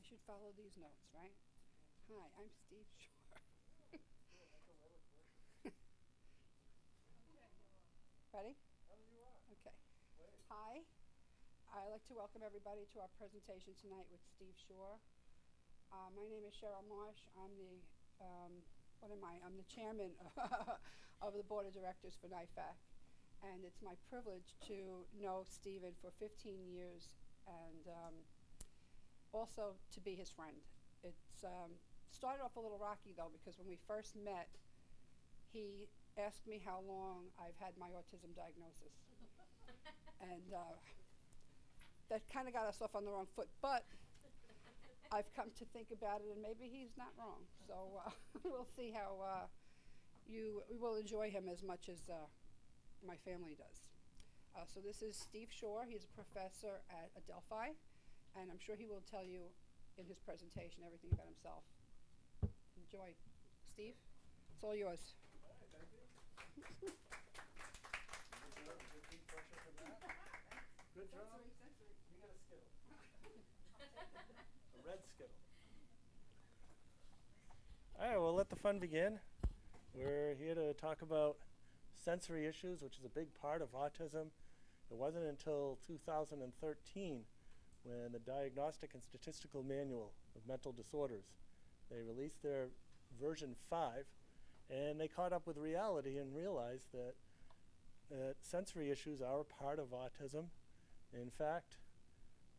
should follow these notes, right? Hi, I'm Steve Shore. Ready? Okay. Hi. I'd like to welcome everybody to our presentation tonight with Steve Shore. My name is Cheryl Marsh. I'm the what am I? I'm the chairman of the board of directors for NIFAC, and it's my privilege to know Stephen for 15 years and also to be his friend. It's started off a little rocky though, because when we first met, he asked me how long I've had my autism diagnosis, and that kind of got us off on the wrong foot. But I've come to think about it, and maybe he's not wrong. So we'll see how we will enjoy him as much as my family does. So this is Steve Shore. He's a professor at Adelphi, and I'm sure he will tell you in his presentation everything about himself. Enjoy. Steve, it's all yours. All right, thank you. Good job. Sensory. You got a Skittle. A red Skittle. All right, well, let the fun begin. We're here to talk about sensory issues, which is a big part of autism. It wasn't until 2013 when the Diagnostic and Statistical Manual of Mental Disorders, they released their version 5, and they caught up with reality and realized that sensory issues are a part of autism. In fact,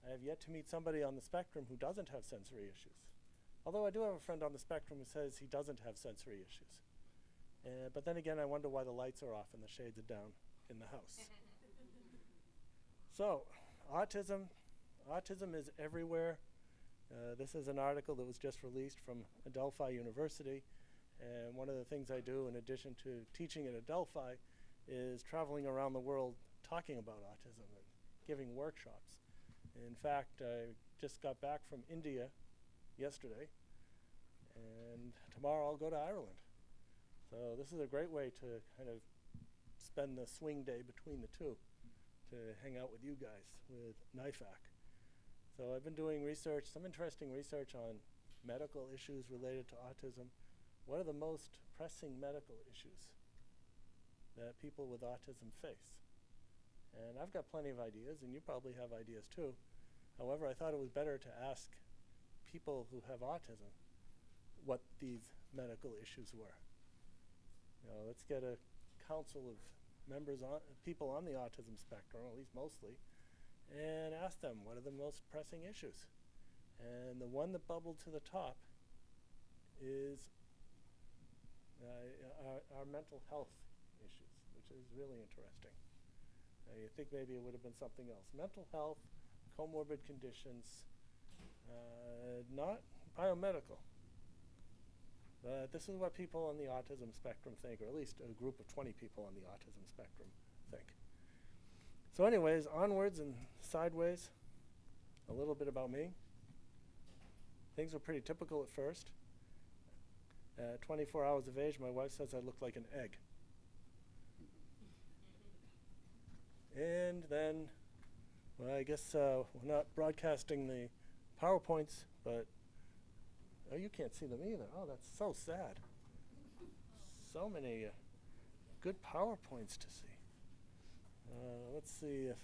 I have yet to meet somebody on the spectrum who doesn't have sensory issues. Although I do have a friend on the spectrum who says he doesn't have sensory issues. But then again, I wonder why the lights are off and the shades are down in the house. So, autism is everywhere. This is an article that was just released from Adelphi University. And one of the things I do, in addition to teaching at Adelphi, is traveling around the world talking about autism and giving workshops. In fact, I just got back from India yesterday, and tomorrow I'll go to Ireland. So this is a great way to kind of spend the swing day between the two, to hang out with you guys with NIFAC. So I've been doing research, some interesting research on medical issues related to autism. What are the most pressing medical issues that people with autism face? And I've got plenty of ideas, and you probably have ideas too. However, I thought it was better to ask people who have autism what these medical issues were. You know, let's get a council of people on the autism spectrum, or at least mostly, and ask them what are the most pressing issues. And the one that bubbled to the top is our mental health issues, which is really interesting. You think maybe it would have been something else. Mental health, comorbid conditions, not biomedical. This is what people on the autism spectrum think, or at least a group of 20 people on the autism spectrum think. So anyways, onwards and sideways, a little bit about me. Things were pretty typical at first. At 24 hours of age, my wife says I look like an egg. And then, well, I guess we're not broadcasting the PowerPoints, but oh, you can't see them either. Oh, that's so sad. So many good PowerPoints to see. Let's see if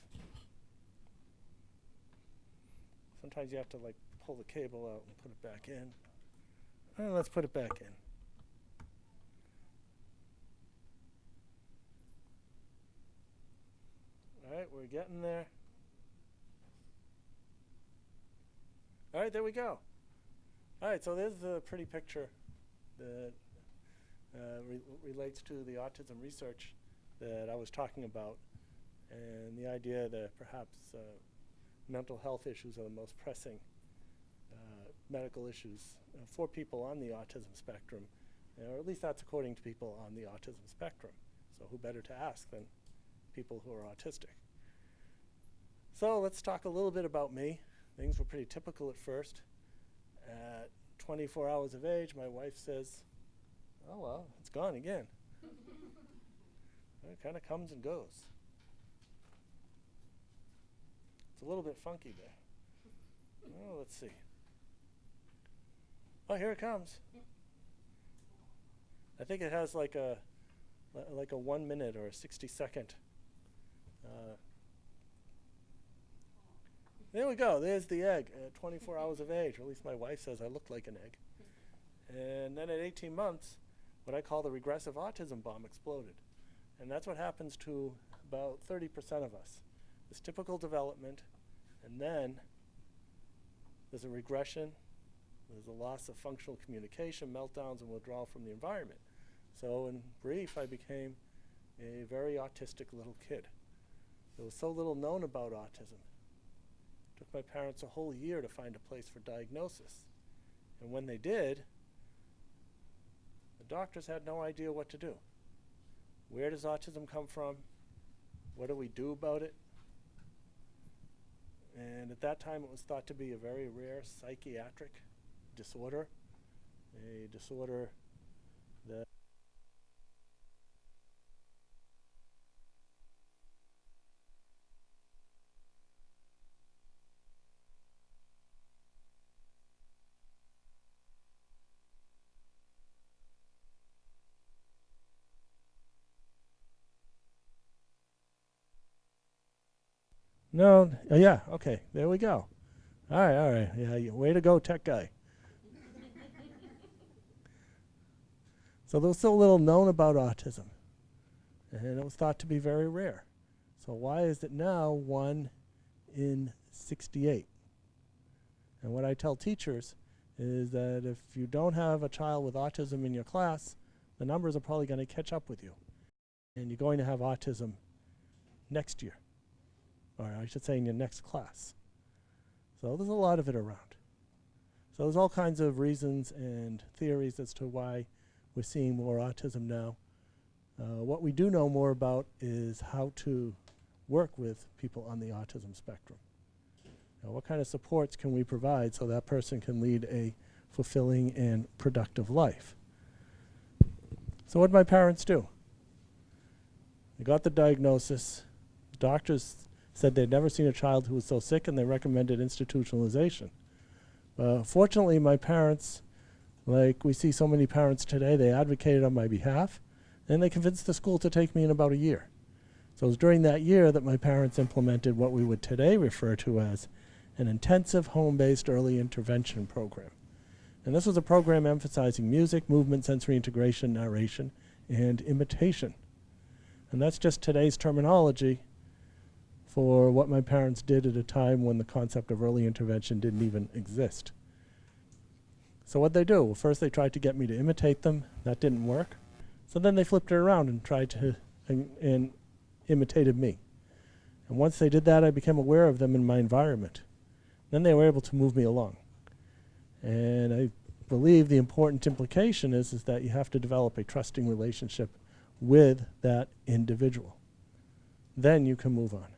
sometimes you have to like pull the cable out and put it back in. Let's put it back in. All right, we're getting there. All right, there we go. All right, so there's a pretty picture that relates to the autism research that I was talking about, and the idea that perhaps mental health issues are the most pressing medical issues for people on the autism spectrum, or at least that's according to people on the autism spectrum. So who better to ask than people who are autistic? So let's talk a little bit about me. Things were pretty typical at first. At 24 hours of age, my wife says, oh well, it's gone again. It kind of comes and goes. It's a little bit funky there. Oh, let's see. Oh, here it comes. I think it has like a 1 minute or a 60-second. There we go. There's the egg at 24 hours of age. Or at least my wife says I look like an egg. And then at 18 months, what I call the regressive autism bomb exploded. And that's what happens to about 30% of us. This typical development, and then there's a regression, there's a loss of functional communication, meltdowns, and withdrawal from the environment. So in brief, I became a very autistic little kid. There was so little known about autism. It took my parents a whole year to find a place for diagnosis. And when they did, the doctors had no idea what to do. Where does autism come from? What do we do about it? And at that time, it was thought to be a very rare psychiatric disorder, a disorder that no, yeah, okay, there we go. All right, yeah, way to go, tech guy. So there was so little known about autism, and it was thought to be very rare. So why is it now 1 in 68? And what I tell teachers is that if you don't have a child with autism in your class, the numbers are probably going to catch up with you. And you're going to have autism next year, or I should say in your next class. So there's a lot of it around. So there's all kinds of reasons and theories as to why we're seeing more autism now. What we do know more about is how to work with people on the autism spectrum. Now, what kind of supports can we provide so that person can lead a fulfilling and productive life? So what did my parents do? They got the diagnosis. The doctors said they'd never seen a child who was so sick, and they recommended institutionalization. Fortunately, my parents, like we see so many parents today, they advocated on my behalf, and they convinced the school to take me in about a year. So it was during that year that my parents implemented what we would today refer to as an intensive home-based early intervention program. And this was a program emphasizing music, movement, sensory integration, narration, and imitation. And that's just today's terminology for what my parents did at a time when the concept of early intervention didn't even exist. So what'd they do? Well, first they tried to get me to imitate them. That didn't work. So then they flipped it around and tried to and imitated me. And once they did that, I became aware of them in my environment. Then they were able to move me along. And I believe the important implication is that you have to develop a trusting relationship with that individual. Then you can move on.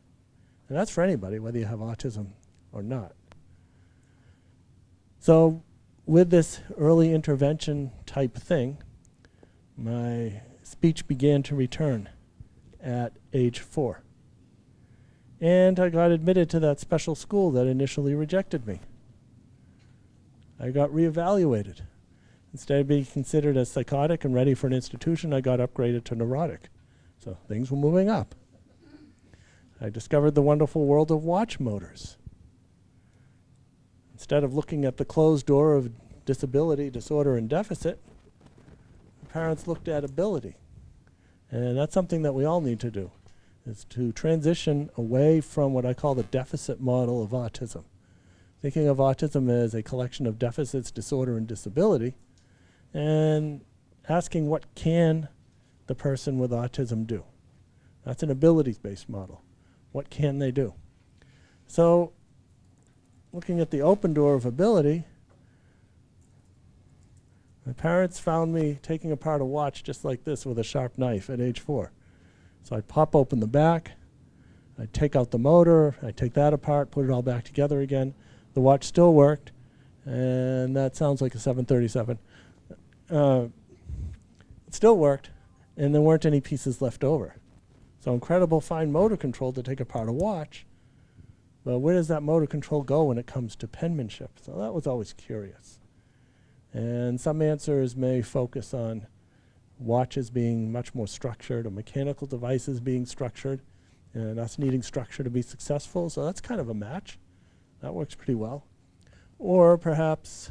And that's for anybody, whether you have autism or not. So with this early intervention type thing, my speech began to return at age 4. And I got admitted to that special school that initially rejected me. I got reevaluated. Instead of being considered as psychotic and ready for an institution, I got upgraded to neurotic. So things were moving up. I discovered the wonderful world of watch motors. Instead of looking at the closed door of disability, disorder, and deficit, parents looked at ability. And that's something that we all need to do, is to transition away from what I call the deficit model of autism. Thinking of autism as a collection of deficits, disorder, and disability, and asking what can the person with autism do. That's an abilities-based model. What can they do? So, looking at the open door of ability, my parents found me taking apart a watch just like this with a sharp knife at age 4. So I'd pop open the back, I'd take out the motor, I'd take that apart, put it all back together again. The watch still worked, and that sounds like a 737. It still worked, and there weren't any pieces left over. So incredible fine motor control to take apart a watch, but where does that motor control go when it comes to penmanship? So that was always curious. And some answers may focus on watches being much more structured or mechanical devices being structured and us needing structure to be successful. So that's kind of a match. That works pretty well. Or perhaps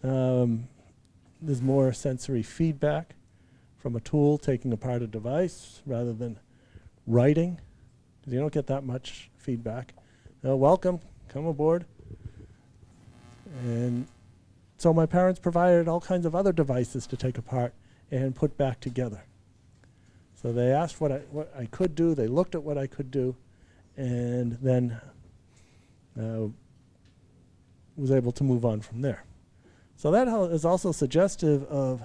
there's more sensory feedback from a tool taking apart a device rather than writing, because you don't get that much feedback. Welcome, come aboard. And so my parents provided all kinds of other devices to take apart and put back together. So they asked what I could do, they looked at what I could do, and then was able to move on from there. So that is also suggestive of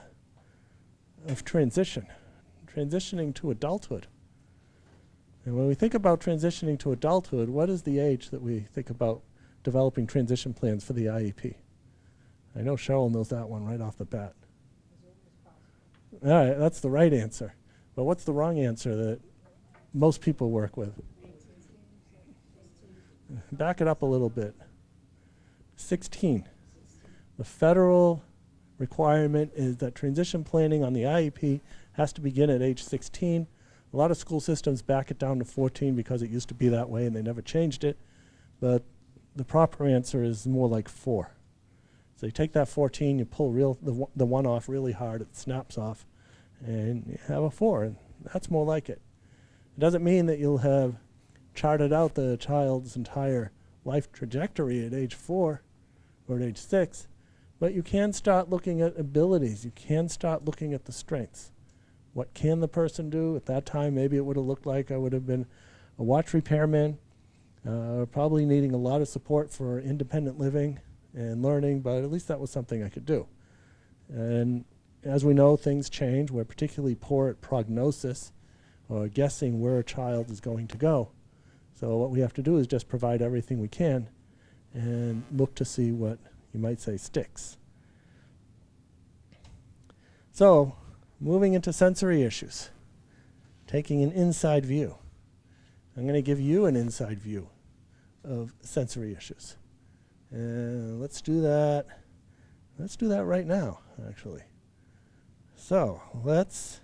transitioning to adulthood. And when we think about transitioning to adulthood, what is the age that we think about developing transition plans for the IEP? I know Cheryl knows that one right off the bat. All right, that's the right answer. But what's the wrong answer that most people work with? Back it up a little bit. 16. The federal requirement is that transition planning on the IEP has to begin at age 16. A lot of school systems back it down to 14 because it used to be that way and they never changed it. But the proper answer is more like 4. So you take that 14, you pull the 1 off really hard, it snaps off, and you have a 4, and that's more like it. It doesn't mean that you'll have charted out the child's entire life trajectory at age 4 or at age 6, but you can start looking at abilities. You can start looking at the strengths. What can the person do? At that time, maybe it would have looked like I would have been a watch repairman, probably needing a lot of support for independent living and learning, but at least that was something I could do. And as we know, things change. We're particularly poor at prognosis or guessing where a child is going to go. So what we have to do is just provide everything we can and look to see what you might say sticks. So moving into sensory issues, taking an inside view. I'm going to give you an inside view of sensory issues. And let's do that. Let's do that right now, actually. So let's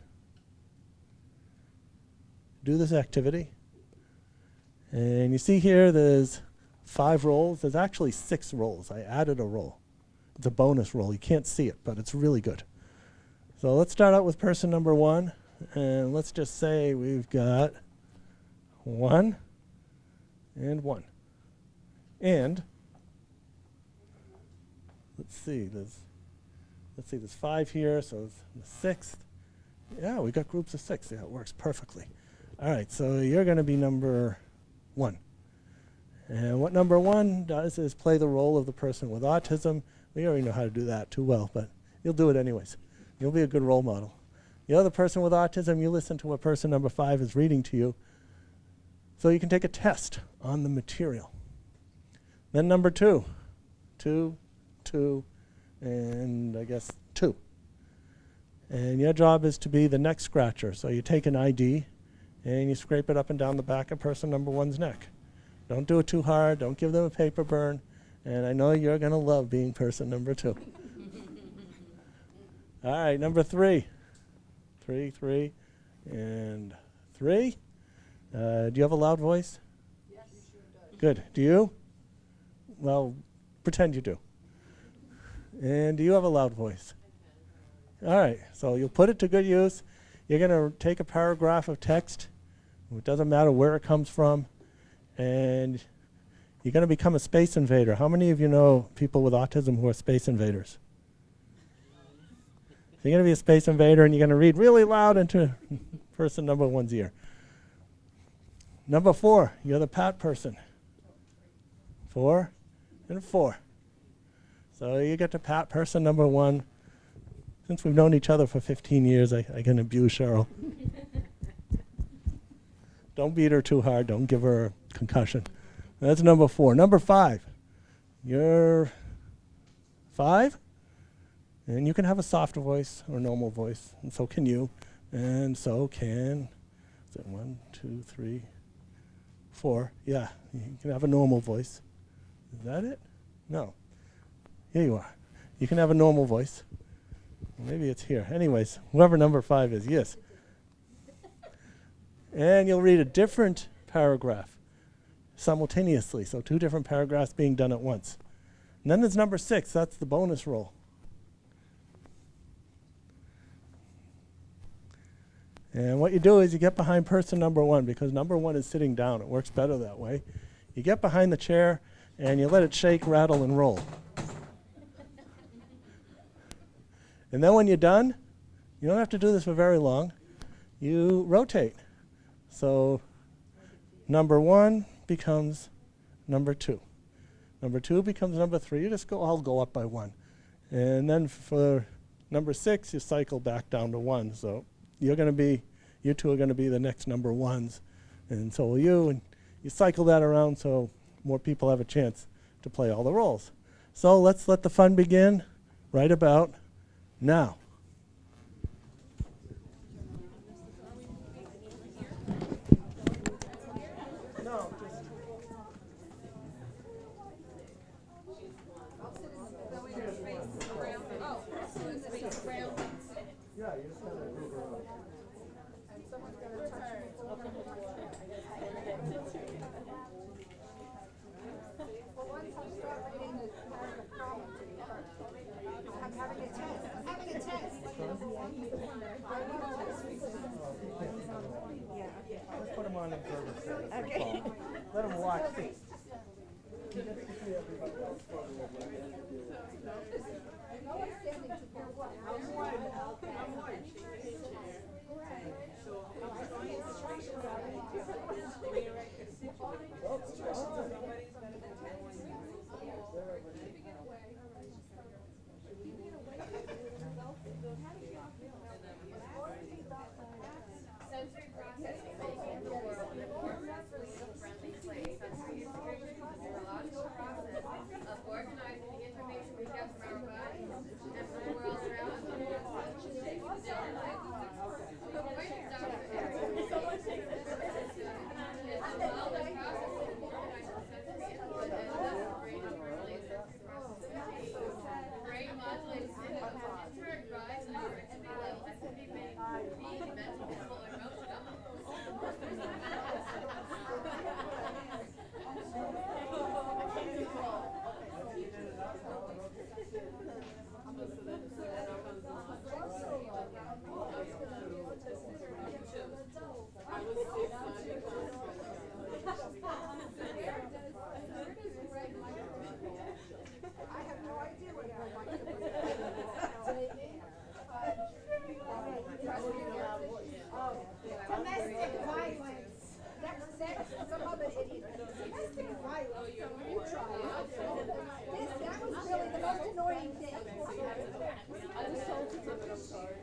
do this activity. And you see here there's 5 roles. There's actually 6 roles. I added a role. It's a bonus role. You can't see it, but it's really good. So let's start out with person number 1. And let's just say we've got 1 and 1. And let's see, there's 5 here, so the 6th. Yeah, we got groups of 6. Yeah, it works perfectly. All right, so you're going to be number 1. And what number 1 does is play the role of the person with autism. We already know how to do that too well, but you'll do it anyways. You'll be a good role model. The other person with autism, you listen to what person number 5 is reading to you, so you can take a test on the material. Then number 2, 2, 2, and I guess 2. And your job is to be the neck scratcher. So you take an ID and you scrape it up and down the back of person number 1's neck. Don't do it too hard. Don't give them a paper burn. And I know you're going to love being person number 2. All right, number 3. 3, 3, and 3. Do you have a loud voice? Yes, he sure does. Good. Do you? Well, pretend you do. And do you have a loud voice? All right, so you'll put it to good use. You're going to take a paragraph of text. It doesn't matter where it comes from. And you're going to become a space invader. How many of you know people with autism who are space invaders? So you're going to be a space invader, and you're going to read really loud into person number 1's ear. Number 4, you're the pat person. 4 and 4. So you get to pat person number 1. Since we've known each other for 15 years, I can abuse Cheryl. Don't beat her too hard. Don't give her a concussion. That's number 4. Number 5. You're 5. And you can have a softer voice or normal voice. And so can you. And so can, is it 1, 2, 3, 4. Yeah, you can have a normal voice. Is that it? No. Here you are. You can have a normal voice. Maybe it's here. Anyways, whoever number 5 is, yes. And you'll read a different paragraph simultaneously, so 2 different paragraphs being done at once. And then there's number 6, that's the bonus roll. And what you do is you get behind person number 1, because number 1 is sitting down. It works better that way. You get behind the chair and you let it shake, rattle, and roll. And then when you're done, you don't have to do this for very long. You rotate. So number 1 becomes number 2. Number 2 becomes number 3. You just all go up by 1. And then for number 6, you cycle back down to 1. So you 2 are going to be the next number 1s. And so will you. And you cycle that around so more people have a chance to play all the roles. So let's let the fun begin right about now. Let's put them on in service. Okay. Let them watch this. Sensory processing, making the world a more friendly place. Sensory integration is the neurological process of organizing the information we get from our bodies and from the world around us. Shaping the daily life. The point of Dr. Eric is the well-known process of organizing sensory input and thus the brain overlays sensory processing. The brain modulates input in turn rise our activity level, activity being mental, physical, or emotional. I have no idea what your microphone Domestic violence. That's some other idiot. Domestic violence. You try it. That was really the most annoying thing. I was told to give it a start.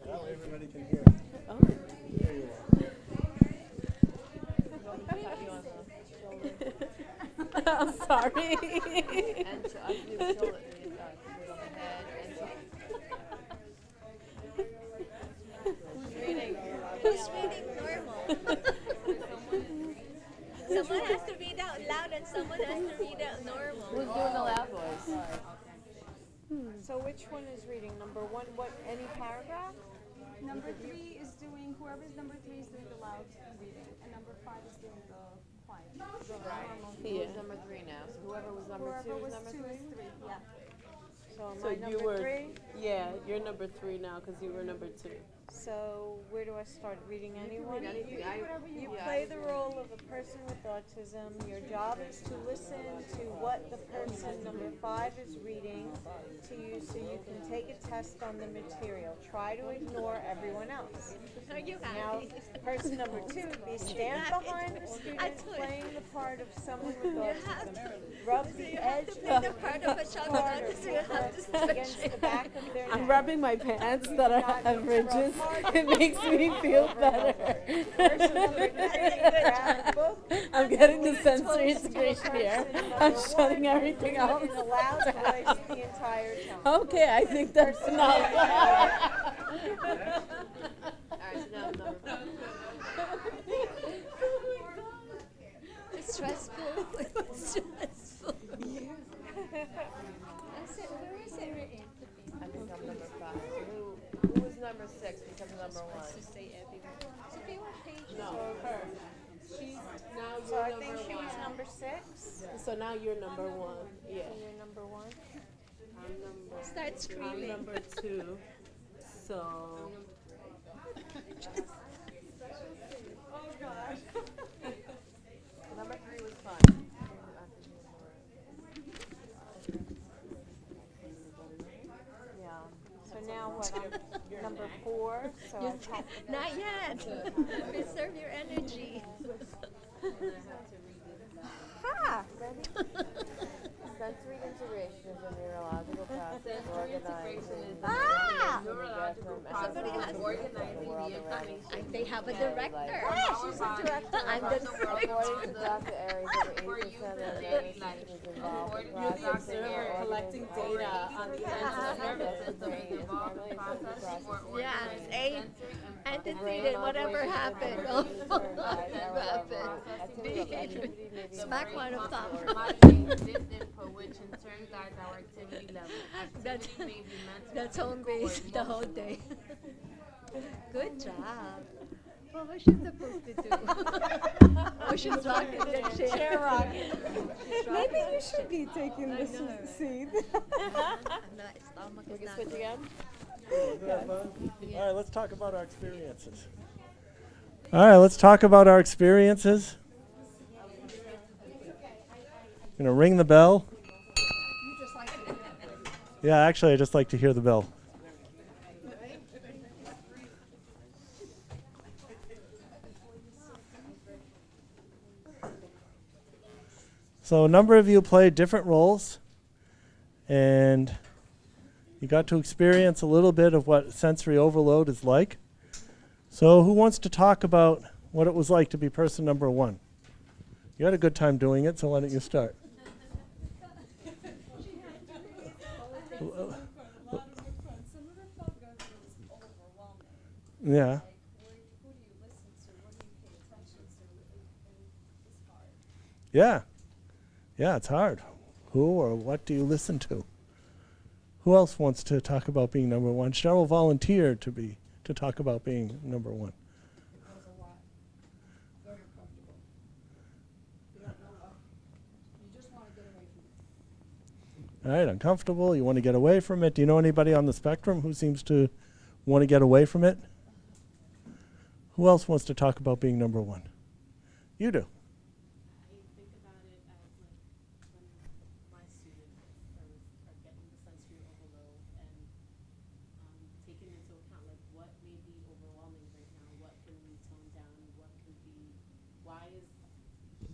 That way everybody can hear. There you are. I'm sorry. And so I do shoulder, put on the head, and reading. Who's reading normal? Someone has to read out loud and someone has to read out normal. Who's doing the loud voice? So which one is reading? Number 1, what, any paragraph? Number 3 is doing, whoever's number 3 is doing the loud reading, and number 5 is doing the quiet. Who's number 3 now? So whoever was number 2 Whoever is was number 2 3? is 3, yeah. So am So I you number were, 3? yeah, you're number 3 now because you were number 2. So where do I start reading anyone? Anything. You play the role of a person with autism. Your job is to listen to what the person number 5 is reading to you so you can take a test on the material. Try to ignore everyone else. Are you Now, happy? person number 2, stand behind the student playing the part of someone with autism. Rub the edge Play of the part of a child with autism, you have to stretch against the it. back of their neck. I'm rubbing my pants that have ridges. It makes me feel better. I'm getting the sensory integration here. I'm shutting everything else In a loud voice the entire time. Okay, I think that's enough. Alright, so now I'm number 5. It's stressful. It's stressful. Where is it written? I think I'm number 5. So who was number 6 becomes number 1? To say everyone. Sophie, what page? No, her. She's now So you're I number think she 1. was number 6. So now you're number 1. Yeah. So you're number 1. Start I'm screaming. number 2. So number 3 was fun. Yeah. So now what? I'm number 4. So I have to Not yet. Preserve your energy. Ha! Sensory integration is a neurological process organizing Ah! neurological Somebody has organizing the world around us. They have a director. She's a director. I'm the director. According to Dr. Aries, over 80% of the nervous system is involved in processing or collecting data on the nervous system is involved in processing Yes, antecedent, whatever happened. Smack one of them. this input, which in turn guides our activity level. That's, Activity may be mental, that's home physical, or base the whole emotional. day. Good job. Well, what she's supposed to do? Oh, she's rocking the chair. Chair rocking. Maybe you should be taking this seat. We can switch again? All right, let's talk about our experiences. All right, let's talk about our experiences. Gonna ring the bell. You just like to. Yeah, actually, I just like to hear the bell. So a number of you played different roles, and you got to experience a little bit of what sensory overload is like. So who wants to talk about what it was like to be person number 1? You had a good time doing it, so why don't you start? Yeah. Yeah. Yeah, it's hard. Who or what do you listen to? Who else wants to talk about being number 1? Cheryl volunteered to talk about being number 1. That was a lot. Very uncomfortable. You don't know what. You just want to get away from it. All right, uncomfortable. You want to get away from it. Do you know anybody on the spectrum who seems to want to get away from it? Who else wants to talk about being number 1? You do. I think about it as like when my students are getting the sensory overload and taking into account like what may be overwhelming right now, what can we tone down, what can be, why is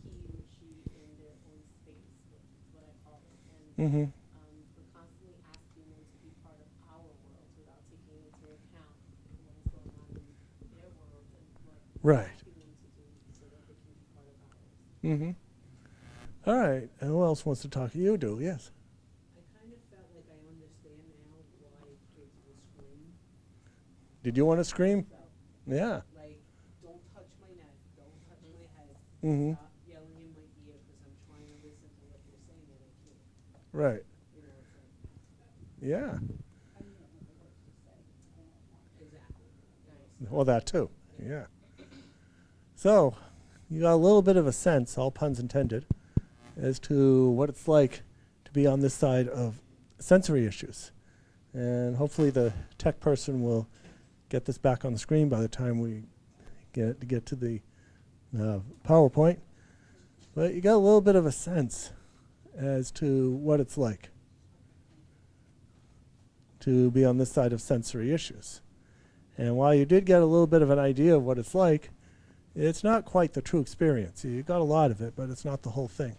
he or she in their own space, which is what I call it. And we're constantly asking them to be part of our world without taking into account what is going on in their world and what Right. we're asking them to do so that they can be part of ours. Mm-hmm. All right. And who else wants to talk? You do, yes. I kind of felt like I understand now why kids will scream. Did you want to scream? Yeah. Like, don't touch my neck, don't touch my head, Mm-hmm. stop yelling in my ear because I'm trying to listen to what you're saying and I can't. Right. You know, it's like, Yeah. exactly. Well, that too. Yeah. So, you got a little bit of a sense, all puns intended, as to what it's like to be on this side of sensory issues. And hopefully the tech person will get this back on the screen by the time we get to the PowerPoint. But you got a little bit of a sense as to what it's like to be on this side of sensory issues. And while you did get a little bit of an idea of what it's like, it's not quite the true experience. You got a lot of it, but it's not the whole thing.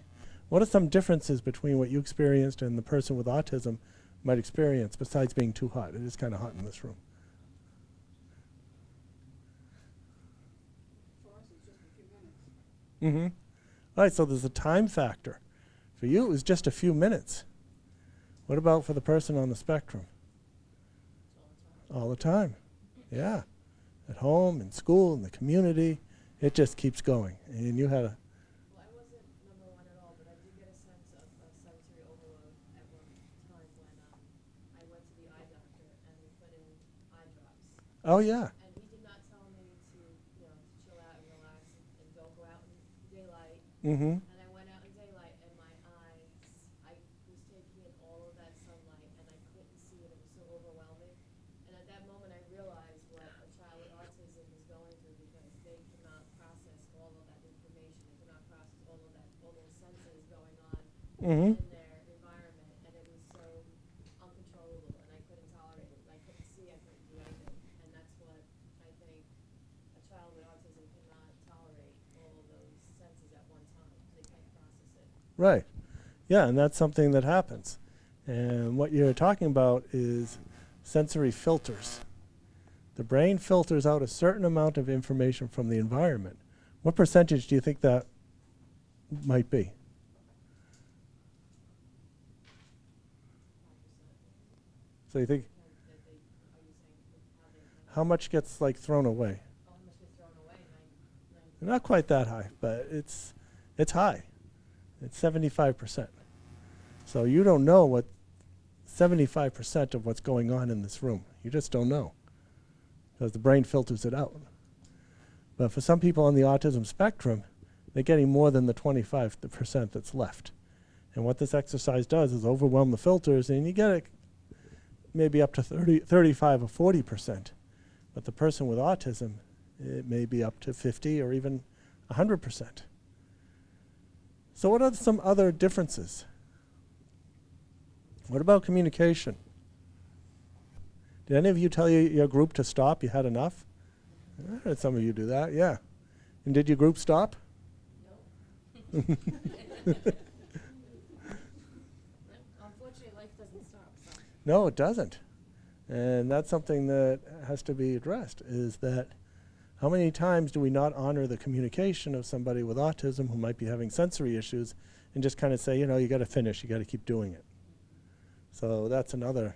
What are some differences between what you experienced and the person with autism might experience besides being too hot? It is kind of hot in this room. For us, it's just a few minutes. All right, so there's a time factor. For you, it was just a few minutes. What about for the person on the spectrum? All the time. Yeah. at home, in school, in the community. It just keeps going. And you had a, Well, I wasn't number one at all, but I did get a sense of sensory overload at one time when I went to the eye doctor and we put in eye drops. oh yeah. And he did not tell me to, to chill out and relax and don't go out in daylight. Mm-hmm. And I went out in daylight and my eyes, I was taking in all of that sunlight and I couldn't see it. It was so overwhelming. And at that moment I realized what a child with autism is going through because they cannot process all of that information. They cannot process all of that, all those senses going on Mm-hmm. in their environment. And it was so uncontrollable and I couldn't tolerate it. I couldn't see, I couldn't do anything. And that's what I think a child with autism cannot tolerate all of those senses at one time. They can't process it. Right. Yeah, and that's something that happens. And what you're talking about is sensory filters. The brain filters out a certain amount of information from the environment. What percentage do you think that might be? 5%. So you think That they, are you saying how they how much gets like thrown away? how much gets thrown away? Nine. Not quite that high, but it's high. It's 75%. So you don't know what 75% of what's going on in this room. You just don't know because the brain filters it out. But for some people on the autism spectrum, they're getting more than the 25% that's left. And what this exercise does is overwhelm the filters, and you get it maybe up to 30, 35 or 40%. But the person with autism, it may be up to 50 or even 100%. So what are some other differences? What about communication? Did any of you tell your group to stop? You had enough? I heard some of you do that, yeah. And did your group stop? No. Unfortunately, life doesn't stop. So. No, it doesn't. And that's something that has to be addressed, is that how many times do we not honor the communication of somebody with autism who might be having sensory issues and just kind of say, you got to finish, you got to keep doing it. So that's another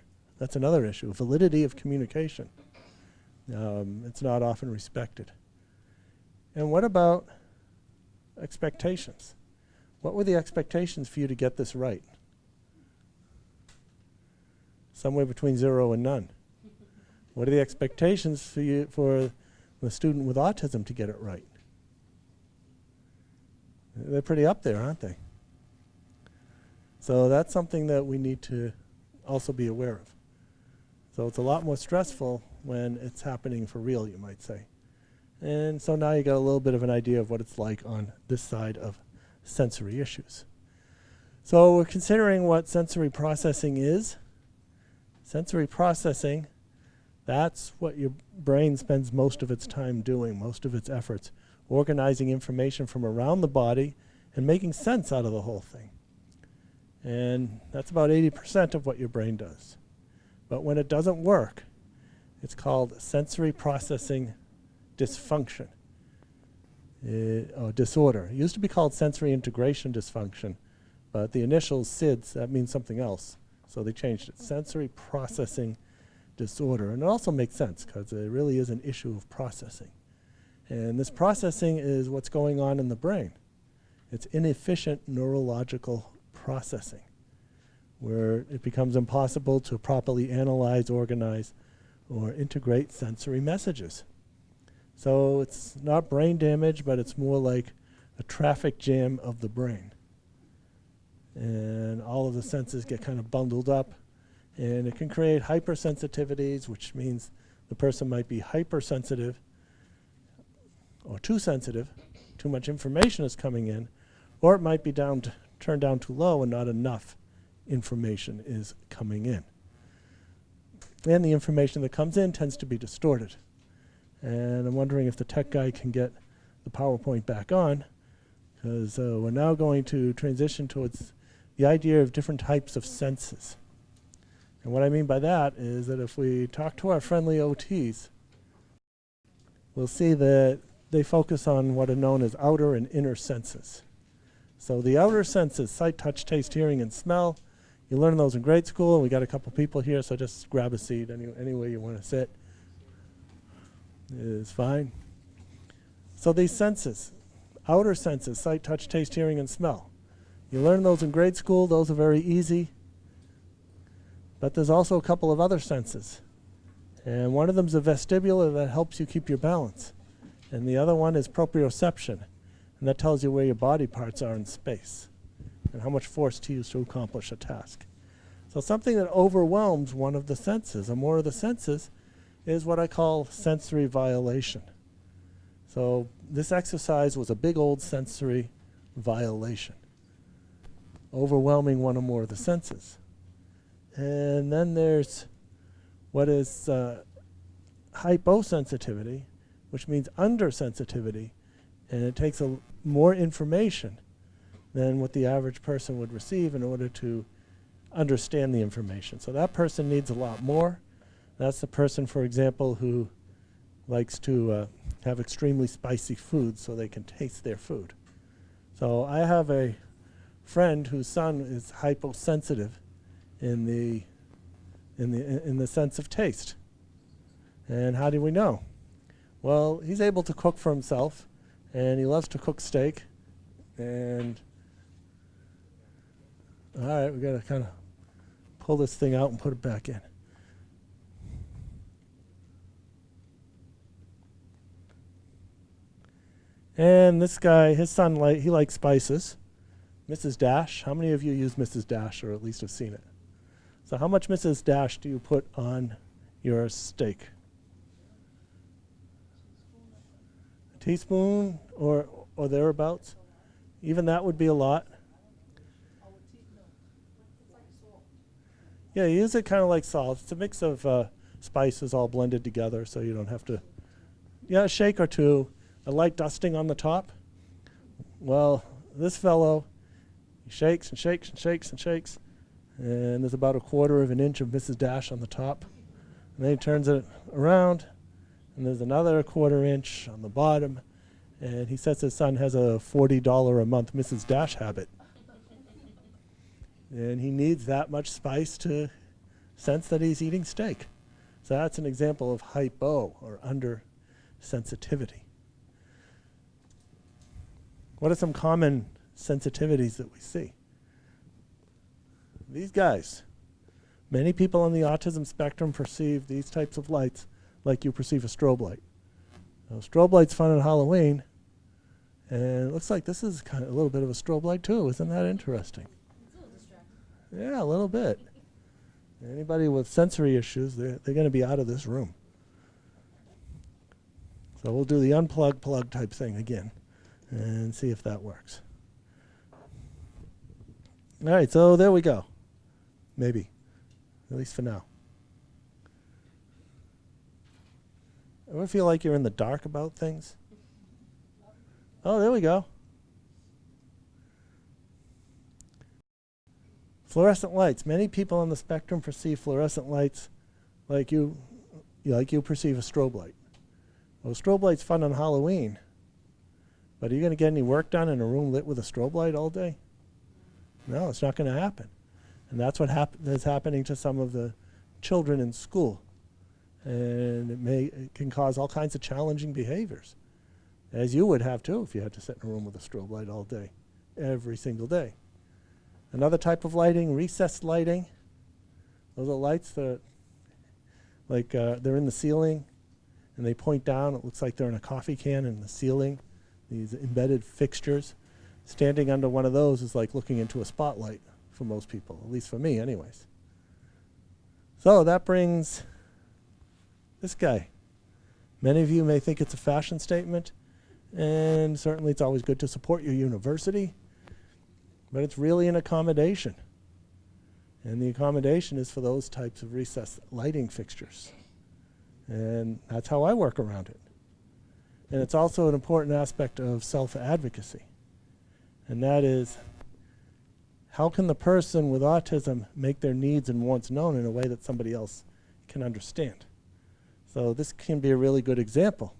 issue, validity of communication. It's not often respected. And what about expectations? What were the expectations for you to get this right? Somewhere between 0 and none. What are the expectations for you for the student with autism to get it right? They're pretty up there, aren't they? So that's something that we need to also be aware of. So it's a lot more stressful when it's happening for real, you might say. And so now you got a little bit of an idea of what it's like on this side of sensory issues. So we're considering what sensory processing is. Sensory processing, that's what your brain spends most of its time doing, most of its efforts, organizing information from around the body and making sense out of the whole thing. And that's about 80% of what your brain does. But when it doesn't work, it's called sensory processing dysfunction or disorder. It used to be called sensory integration dysfunction, but the initials SIDS, that means something else. So they changed it, sensory processing disorder. And it also makes sense because it really is an issue of processing. And this processing is what's going on in the brain. It's inefficient neurological processing, where it becomes impossible to properly analyze, organize, or integrate sensory messages. So it's not brain damage, but it's more like a traffic jam of the brain. And all of the senses get kind of bundled up, and it can create hypersensitivities, which means the person might be hypersensitive or too sensitive, too much information is coming in, or it might be turned down too low and not enough information is coming in. And the information that comes in tends to be distorted. And I'm wondering if the tech guy can get the PowerPoint back on, because we're now going to transition towards the idea of different types of senses. And what I mean by that is that if we talk to our friendly OTs, we'll see that they focus on what are known as outer and inner senses. So the outer senses, sight, touch, taste, hearing, and smell, you learn those in grade school. We got a couple people here, so just grab a seat any way you want to sit. is fine. So these senses, outer senses, sight, touch, taste, hearing, and smell. You learn those in grade school. Those are very easy. But there's also a couple of other senses. And one of them is a vestibular that helps you keep your balance. And the other one is proprioception. And that tells you where your body parts are in space and how much force to use to accomplish a task. So something that overwhelms one of the senses, or more of the senses, is what I call sensory violation. So this exercise was a big old sensory violation, overwhelming one or more of the senses. And then there's what is hyposensitivity, which means undersensitivity, and it takes more information than what the average person would receive in order to understand the information. So that person needs a lot more. That's the person, for example, who likes to have extremely spicy food so they can taste their food. So I have a friend whose son is hyposensitive in the sense of taste. And how do we know? Well, he's able to cook for himself, and he loves to cook steak. And all right, we got to kind of pull this thing out and put it back in. And this guy, his son, he likes spices. Mrs. Dash, how many of you use Mrs. Dash or at least have seen it? So how much Mrs. Dash do you put on your steak? A teaspoon or thereabouts? Even that would be a lot. Yeah, you use it kind of like salt. It's a mix of spices all blended together, so you don't have to. Yeah, a shake or two. A light dusting on the top. Well, this fellow, he shakes and shakes and shakes and shakes, and there's about 1/4 of an inch of Mrs. Dash on the top. And then he turns it around, and there's another 1/4 inch on the bottom. And he says his son has a $40 a month Mrs. Dash habit. And he needs that much spice to sense that he's eating steak. So that's an example of hypo, or under sensitivity. What are some common sensitivities that we see? These guys. Many people on the autism spectrum perceive these types of lights like you perceive a strobe light. Now, strobe light's fun on Halloween, and it looks like this is kind of a little bit of a strobe light too. Isn't that interesting? It's a little distracting. Yeah, a little bit. Anybody with sensory issues, they're going to be out of this room. So we'll do the unplug, plug type thing again and see if that works. All right, so there we go. Maybe, at least for now. Ever feel like you're in the dark about things? Oh, there we go. Fluorescent lights. Many people on the spectrum perceive fluorescent lights like you perceive a strobe light. Well, a strobe light's fun on Halloween, but are you going to get any work done in a room lit with a strobe light all day? No, it's not going to happen. And that's what is happening to some of the children in school. And it can cause all kinds of challenging behaviors, as you would have too if you had to sit in a room with a strobe light all day, every single day. Another type of lighting, recessed lighting. Those are lights that, they're in the ceiling, and they point down. It looks like they're in a coffee can in the ceiling. These embedded fixtures. Standing under one of those is like looking into a spotlight for most people, at least for me anyways. So that brings this guy. Many of you may think it's a fashion statement, and certainly it's always good to support your university, but it's really an accommodation. And the accommodation is for those types of recessed lighting fixtures. And that's how I work around it. And it's also an important aspect of self-advocacy. And that is, how can the person with autism make their needs and wants known in a way that somebody else can understand? So this can be a really good example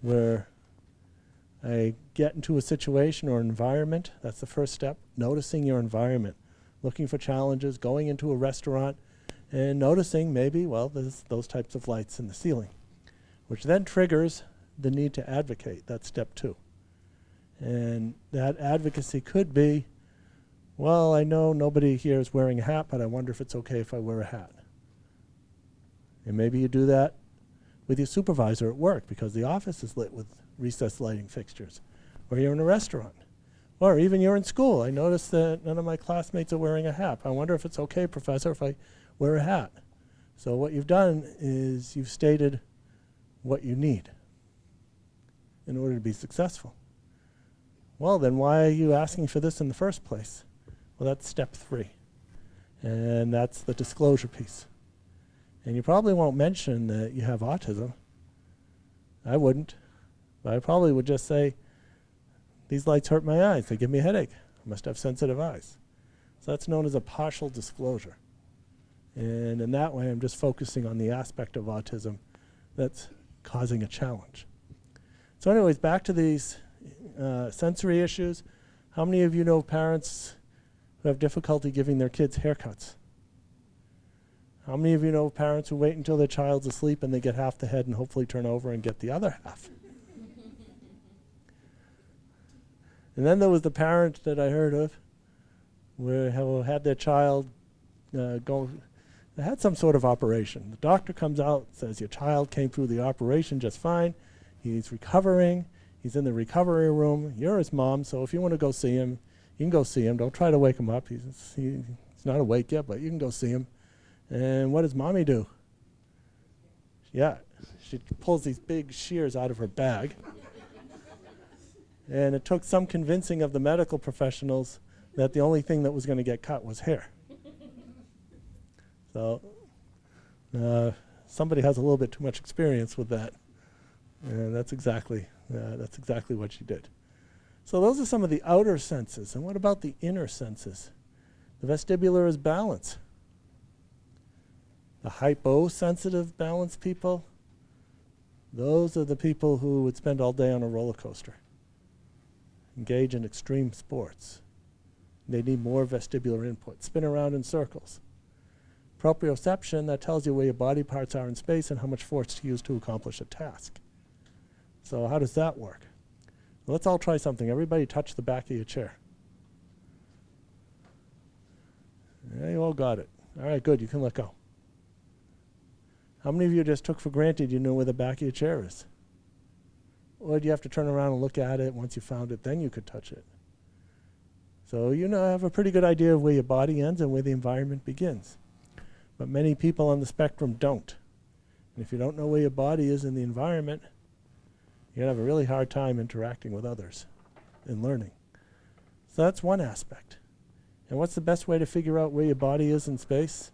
where I get into a situation or environment. That's the first step, noticing your environment, looking for challenges, going into a restaurant, and noticing maybe, well, there's those types of lights in the ceiling. which then triggers the need to advocate. That's step 2. And that advocacy could be, well, I know nobody here is wearing a hat, but I wonder if it's okay if I wear a hat. And maybe you do that with your supervisor at work because the office is lit with recessed lighting fixtures. Or you're in a restaurant. Or even you're in school. I noticed that none of my classmates are wearing a hat. I wonder if it's okay, professor, if I wear a hat. So what you've done is you've stated what you need in order to be successful. Well, then why are you asking for this in the first place? Well, that's step 3. And that's the disclosure piece. And you probably won't mention that you have autism. I wouldn't. But I probably would just say, these lights hurt my eyes. They give me a headache. I must have sensitive eyes. So that's known as a partial disclosure. And in that way, I'm just focusing on the aspect of autism that's causing a challenge. So anyways, back to these sensory issues. How many of you know parents who have difficulty giving their kids haircuts? How many of you know parents who wait until their child's asleep and they get half the head and hopefully turn over and get the other half? And then there was the parent that I heard of who had their child they had some sort of operation. The doctor comes out, says your child came through the operation just fine. He's recovering. He's in the recovery room. You're his mom, so if you want to go see him, you can go see him. Don't try to wake him up. He's not awake yet, but you can go see him. And what does mommy do? Yeah, she pulls these big shears out of her bag. And it took some convincing of the medical professionals that the only thing that was going to get cut was hair. So somebody has a little bit too much experience with that. And that's exactly what she did. So those are some of the outer senses. And what about the inner senses? The vestibular is balance. The hyposensitive balance people, those are the people who would spend all day on a roller coaster, engage in extreme sports. They need more vestibular input, spin around in circles. Proprioception, that tells you where your body parts are in space and how much force to use to accomplish a task. So how does that work? Well, let's all try something. Everybody touch the back of your chair. Yeah, you all got it. All right, good, you can let go. How many of you just took for granted you know where the back of your chair is? Or do you have to turn around and look at it? Once you found it, then you could touch it. So you now have a pretty good idea of where your body ends and where the environment begins. But many people on the spectrum don't. And if you don't know where your body is in the environment, you're going to have a really hard time interacting with others and learning. So that's one aspect. And what's the best way to figure out where your body is in space?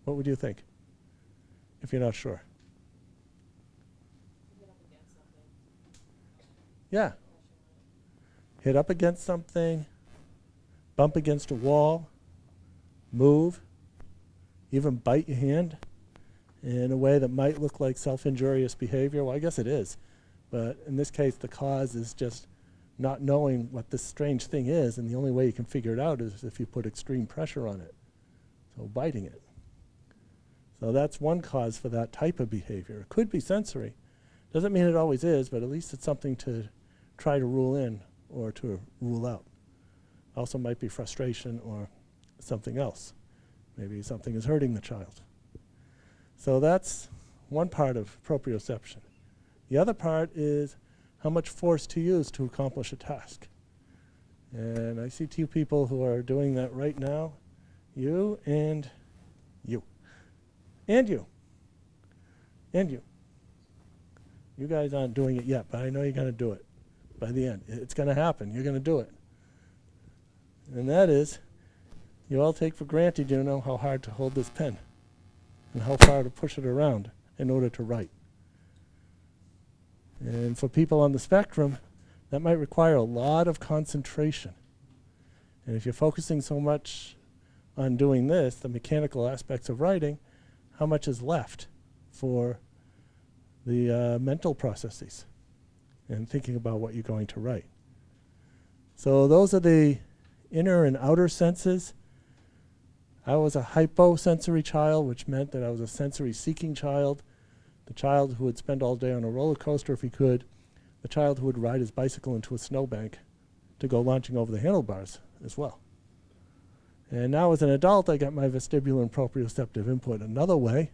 What would you think, if you're not sure? Yeah. Hit up against something, bump against a wall, move, even bite your hand in a way that might look like self-injurious behavior. Well, I guess it is. But in this case, the cause is just not knowing what this strange thing is, and the only way you can figure it out is if you put extreme pressure on it. So biting it. So that's one cause for that type of behavior. It could be sensory. Doesn't mean it always is, but at least it's something to try to rule in or to rule out. Also might be frustration or something else. Maybe something is hurting the child. So that's one part of proprioception. The other part is how much force to use to accomplish a task. And I see two people who are doing that right now. You and you. And you. And you. You guys aren't doing it yet, but I know you're going to do it by the end. It's going to happen. You're going to do it. And that is, you all take for granted you know how hard to hold this pen and how far to push it around in order to write. And for people on the spectrum, that might require a lot of concentration. And if you're focusing so much on doing this, the mechanical aspects of writing, how much is left for the mental processes and thinking about what you're going to write. So those are the inner and outer senses. I was a hyposensory child, which meant that I was a sensory-seeking child. the child who would spend all day on a roller coaster if he could, the child who would ride his bicycle into a snowbank to go launching over the handlebars as well. And now as an adult, I got my vestibular and proprioceptive input another way,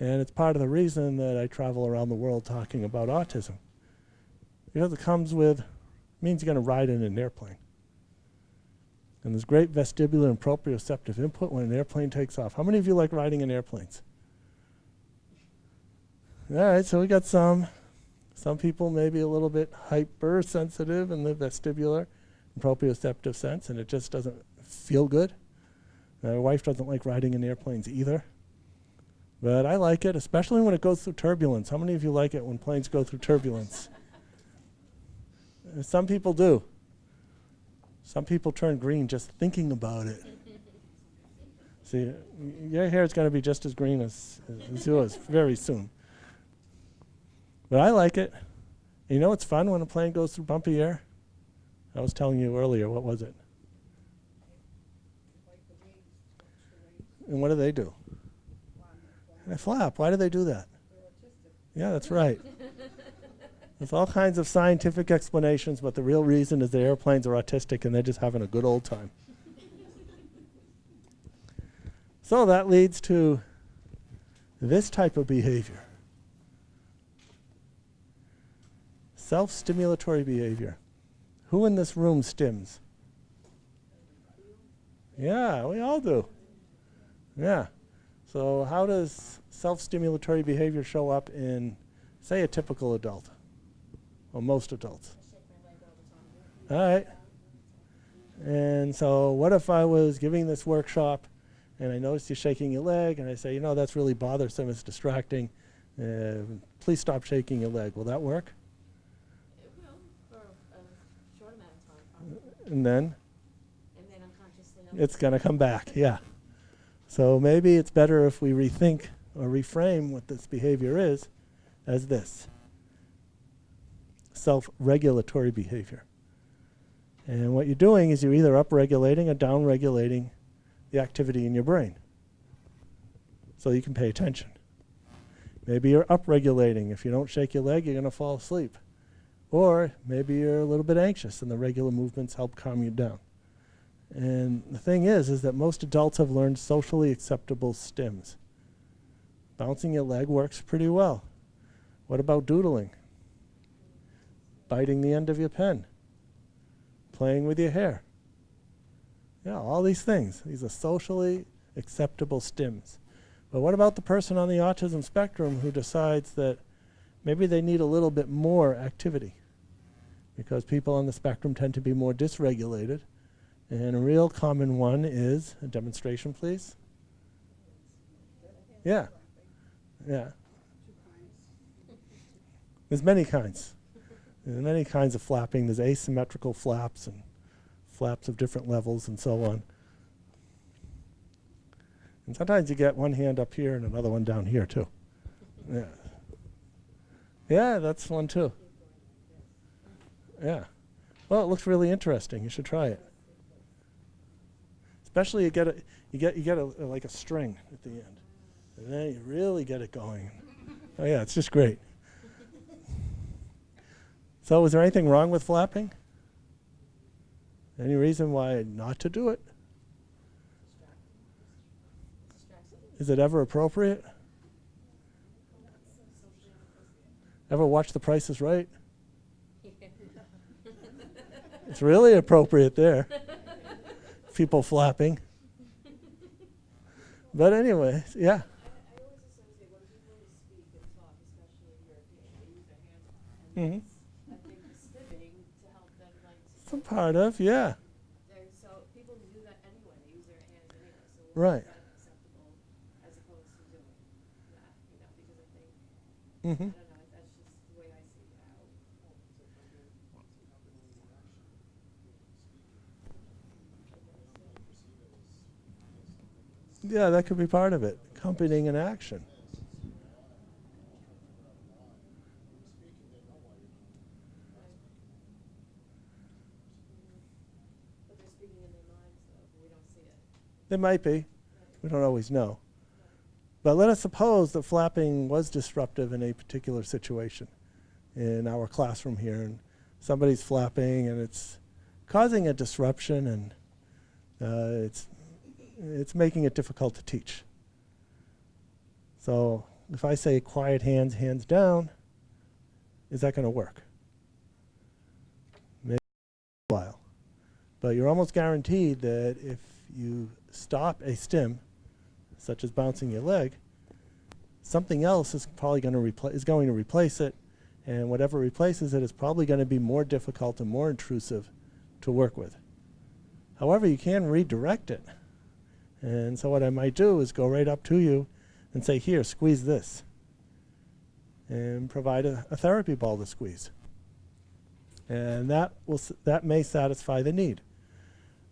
and it's part of the reason that I travel around the world talking about autism. Because it comes with, means you're going to ride in an airplane. And there's great vestibular and proprioceptive input when an airplane takes off. How many of you like riding in airplanes? All right, so we got some people maybe a little bit hypersensitive in the vestibular and proprioceptive sense, and it just doesn't feel good. My wife doesn't like riding in airplanes either. But I like it, especially when it goes through turbulence. How many of you like it when planes go through turbulence? Some people do. Some people turn green just thinking about it. See, your hair is going to be just as green as yours very soon. But I like it. You know what's fun when a plane goes through bumpy air? I was telling you earlier, what was it? And what do? They flap. Why do they do that? Yeah, that's right. There's all kinds of scientific explanations, but the real reason is the airplanes are autistic and they're just having a good old time. So that leads to this type of behavior. Self-stimulatory behavior. Who in this room stims? Yeah, we all do. Yeah. So how does self-stimulatory behavior show up in, say, a typical adult? Or most adults? All right. And so what if I was giving this workshop and I noticed you shaking your leg and I say, you know, that's really bothersome, it's distracting. Please stop shaking your leg. Will that work? It will, for a short amount of time, probably. And then Unconsciously. it's going to come back, yeah. So maybe it's better if we rethink or reframe what this behavior is as this. Self-regulatory behavior. And what you're doing is you're either upregulating or downregulating the activity in your brain. So you can pay attention. Maybe you're upregulating. If you don't shake your leg, you're going to fall asleep. Or maybe you're a little bit anxious and the regular movements help calm you down. And the thing is that most adults have learned socially acceptable stims. Bouncing your leg works pretty well. What about doodling? Biting the end of your pen? Playing with your hair? Yeah, all these things. These are socially acceptable stims. But what about the person on the autism spectrum who decides that maybe they need a little bit more activity? Because people on the spectrum tend to be more dysregulated. And a real common one is, a demonstration please. Yeah. Yeah. There's many kinds. There's many kinds of flapping. There's asymmetrical flaps and flaps of different levels and so on. And sometimes you get one hand up here and another one down here too. Yeah. Yeah, that's one too. Yeah. Well, it looks really interesting. You should try it. Especially you get like a string at the end. And then you really get it going. Oh yeah, it's just great. So is there anything wrong with flapping? Any reason why not to do it? Is it ever appropriate? Ever watch The Price is Right? It's really appropriate there. People flapping. But anyway, yeah. I always associate when people speak and talk, especially European, they use their hands a lot. Mm-hmm. I think the stimming to help them like Some part of, yeah. so people do that anyway, they use their hands anyway, so Right. why is that acceptable as opposed to doing that, because I think, Mm-hmm. I don't know, that's just the way I see it out. Yeah, that could be part of it. Accompanying an action. But they're speaking in their minds though, but we don't see it. They might be. We don't always know. But let us suppose that flapping was disruptive in a particular situation in our classroom here, and somebody's flapping and it's causing a disruption, and it's making it difficult to teach. So if I say quiet hands, hands down, is that going to work? Maybe a while. But you're almost guaranteed that if you stop a stim, such as bouncing your leg, something else is probably going to replace it, and whatever replaces it is probably going to be more difficult and more intrusive to work with. However, you can redirect it. And so what I might do is go right up to you and say, here, squeeze this, and provide a therapy ball to squeeze. And that may satisfy the need.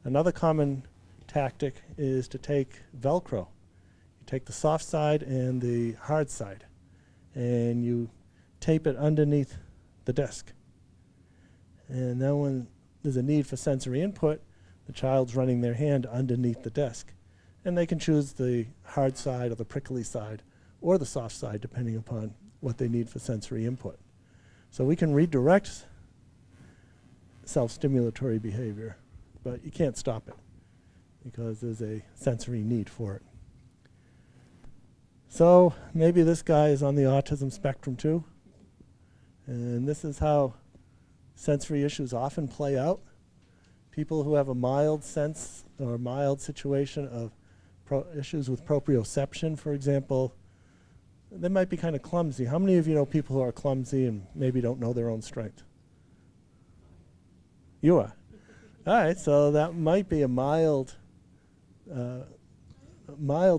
Another common tactic is to take Velcro. You take the soft side and the hard side, and you tape it underneath the desk. And then when there's a need for sensory input, the child's running their hand underneath the desk. And they can choose the hard side or the prickly side or the soft side, depending upon what they need for sensory input. So we can redirect self-stimulatory behavior, but you can't stop it because there's a sensory need for it. So maybe this guy is on the autism spectrum too. And this is how sensory issues often play out. People who have a mild sense or mild situation of issues with proprioception, for example, they might be kind of clumsy. How many of you know people who are clumsy and maybe don't know their own strength? You are. All right, so that might be a mild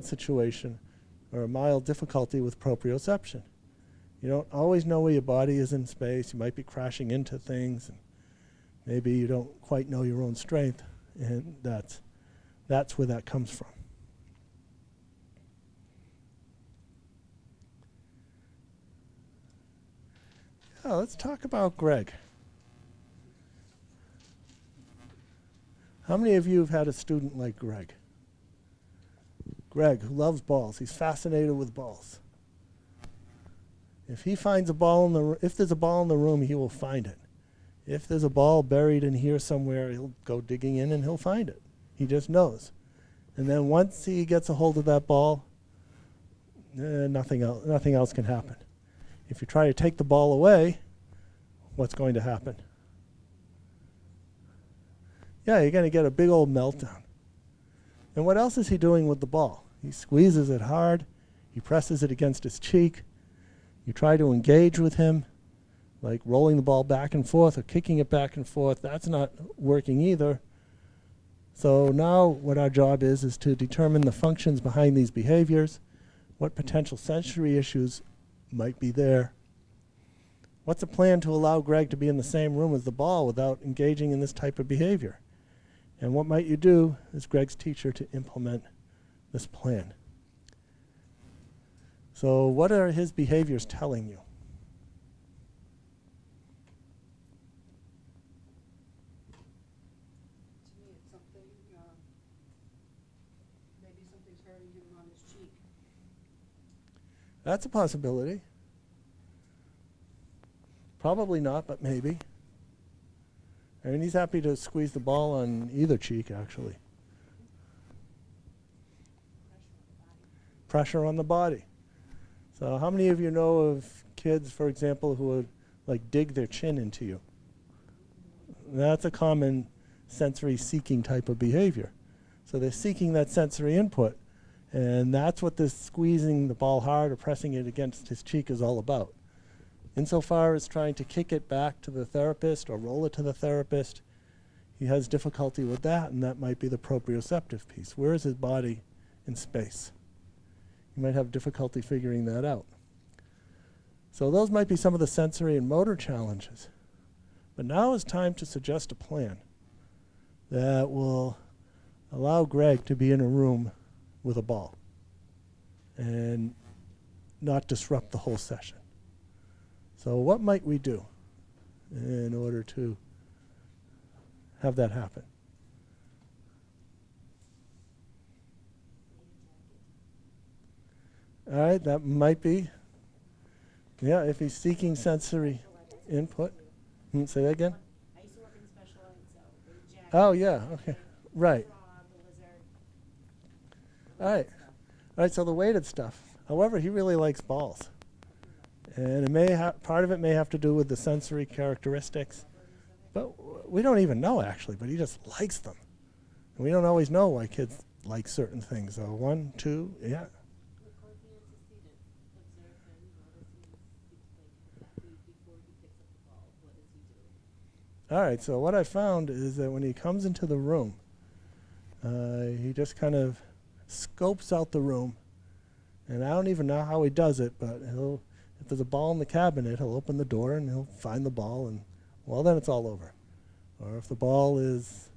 situation or a mild difficulty with proprioception. You don't always know where your body is in space. You might be crashing into things, and maybe you don't quite know your own strength, and that's where that comes from. Oh, let's talk about Greg. How many of you have had a student like Greg? Greg, who loves balls. He's fascinated with balls. If he finds a ball if there's a ball in the room, he will find it. If there's a ball buried in here somewhere, he'll go digging in and he'll find it. He just knows. And then once he gets a hold of that ball, nothing else can happen. If you try to take the ball away, what's going to happen? Yeah, you're going to get a big old meltdown. And what else is he doing with the ball? He squeezes it hard. He presses it against his cheek. You try to engage with him, like rolling the ball back and forth or kicking it back and forth. That's not working either. So now what our job is to determine the functions behind these behaviors, what potential sensory issues might be there. What's a plan to allow Greg to be in the same room as the ball without engaging in this type of behavior? And what might you do as Greg's teacher to implement this plan? So what are his behaviors telling you? To me, it's something, maybe something's hurting him on his cheek. That's a possibility. Probably not, but maybe. I mean, he's happy to squeeze the ball on either cheek, actually. Pressure on the body. So how many of you know of kids, for example, who would like dig their chin into you? That's a common sensory seeking type of behavior. So they're seeking that sensory input, and that's what this squeezing the ball hard or pressing it against his cheek is all about. Insofar as trying to kick it back to the therapist or roll it to the therapist, he has difficulty with that, and that might be the proprioceptive piece. Where is his body in space? You might have difficulty figuring that out. So those might be some of the sensory and motor challenges. But now is time to suggest a plan that will allow Greg to be in a room with a ball and not disrupt the whole session. So what might we do in order to have that happen? All right, that might be. Yeah, if he's seeking sensory input. Say that again? I used to work in special ed, so the jacket. Oh, yeah, okay. Right. The frog, the lizard. All right. All right, so the weighted stuff. However, he really likes balls. And it may part of it may have to do with the sensory characteristics. But we don't even know, actually, but he just likes them. And we don't always know why kids like certain things. So 1, 2, yeah. Record the antecedent. Observe him. Notice before he picks up the ball. What is he doing? All right, so what I found is that when he comes into the room, he just kind of scopes out the room. And I don't even know how he does it, but if there's a ball in the cabinet, he'll open the door and he'll find the ball, and well, then it's all over. Or if the ball is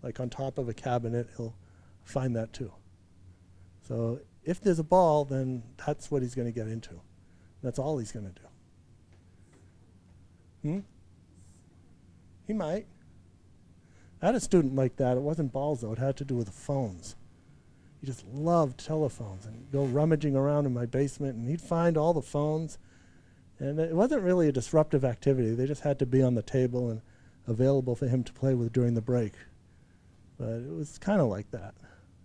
like on top of a cabinet, he'll find that too. So if there's a ball, then that's what he's going to get into. That's all he's going to do. He might. I had a student like that. It wasn't balls, though. It had to do with phones. He just loved telephones, and he'd go rummaging around in my basement, and he'd find all the phones. And it wasn't really a disruptive activity. They just had to be on the table and available for him to play with during the break. But it was kind of like that.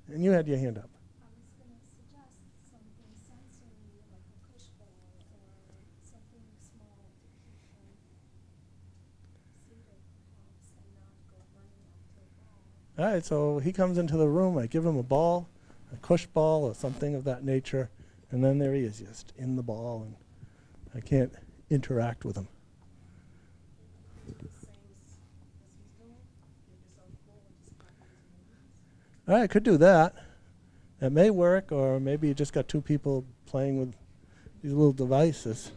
And you had your hand up. I was going to suggest something sensory, like a push ball or something small to keep him seated, perhaps, and not go running after a ball. All right, so he comes into the room. I give him a ball, a push ball or something of that nature, and then there he is, just in the ball, and I can't interact with him. All right, I could do that. That may work, or maybe you just got two people playing with these little devices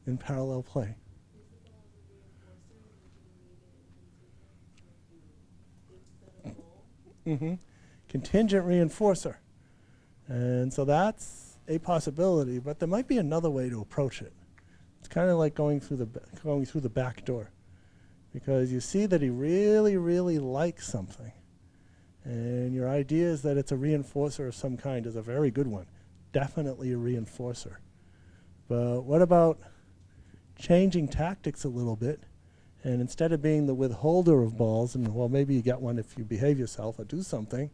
in parallel play. Contingent reinforcer. And so that's a possibility, but there might be another way to approach it. It's kind of like going through the back door, because you see that he really, really likes something. And your idea is that it's a reinforcer of some kind is a very good one. Definitely a reinforcer. But what about changing tactics a little bit, and instead of being the withholder of balls, and well, maybe you get one if you behave yourself or do something,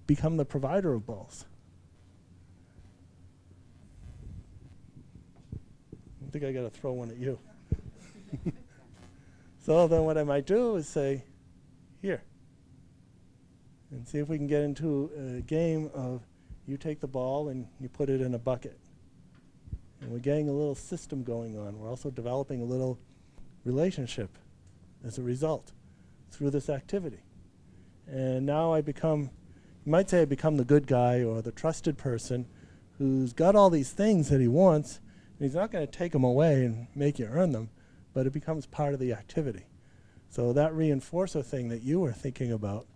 become the provider of balls. I think I got to throw one at you. So then what I might do is say, here. And see if we can get into a game of you take the ball and you put it in a bucket. And we're getting a little system going on. We're also developing a little relationship as a result through this activity. And now I become, you might say I become the good guy or the trusted person who's got all these things that he wants, and he's not going to take them away and make you earn them, but it becomes part of the activity. So that reinforcer thing that you were thinking about,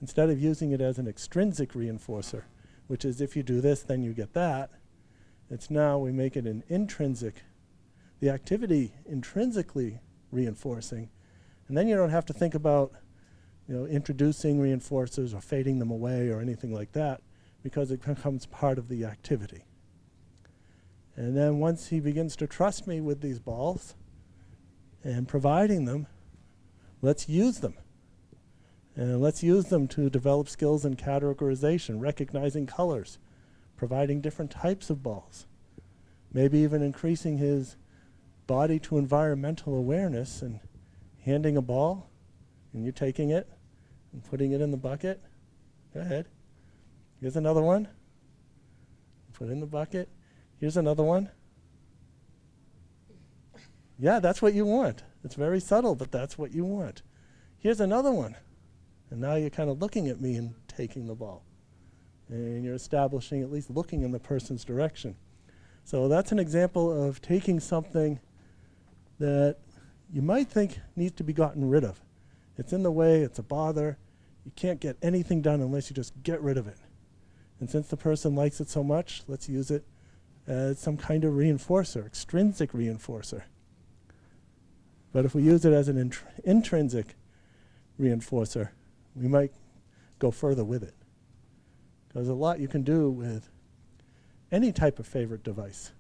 instead of using it as an extrinsic reinforcer, which is if you do this, then you get that, it's now we make it an intrinsic, the activity intrinsically reinforcing, and then you don't have to think about introducing reinforcers or fading them away or anything like that, because it becomes part of the activity. And then once he begins to trust me with these balls and providing them, let's use them. And let's use them to develop skills in categorization, recognizing colors, providing different types of balls, maybe even increasing his body to environmental awareness and handing a ball and you taking it and putting it in the bucket. Go ahead. Here's another one. Put it in the bucket. Here's another one. Yeah, that's what you want. It's very subtle, but that's what you want. Here's another one. And now you're kind of looking at me and taking the ball. And you're establishing, at least looking in the person's direction. So that's an example of taking something that you might think needs to be gotten rid of. It's in the way, it's a bother. You can't get anything done unless you just get rid of it. And since the person likes it so much, let's use it as some kind of reinforcer, extrinsic reinforcer. But if we use it as an intrinsic reinforcer, we might go further with it. Because a lot you can do with any type of favorite device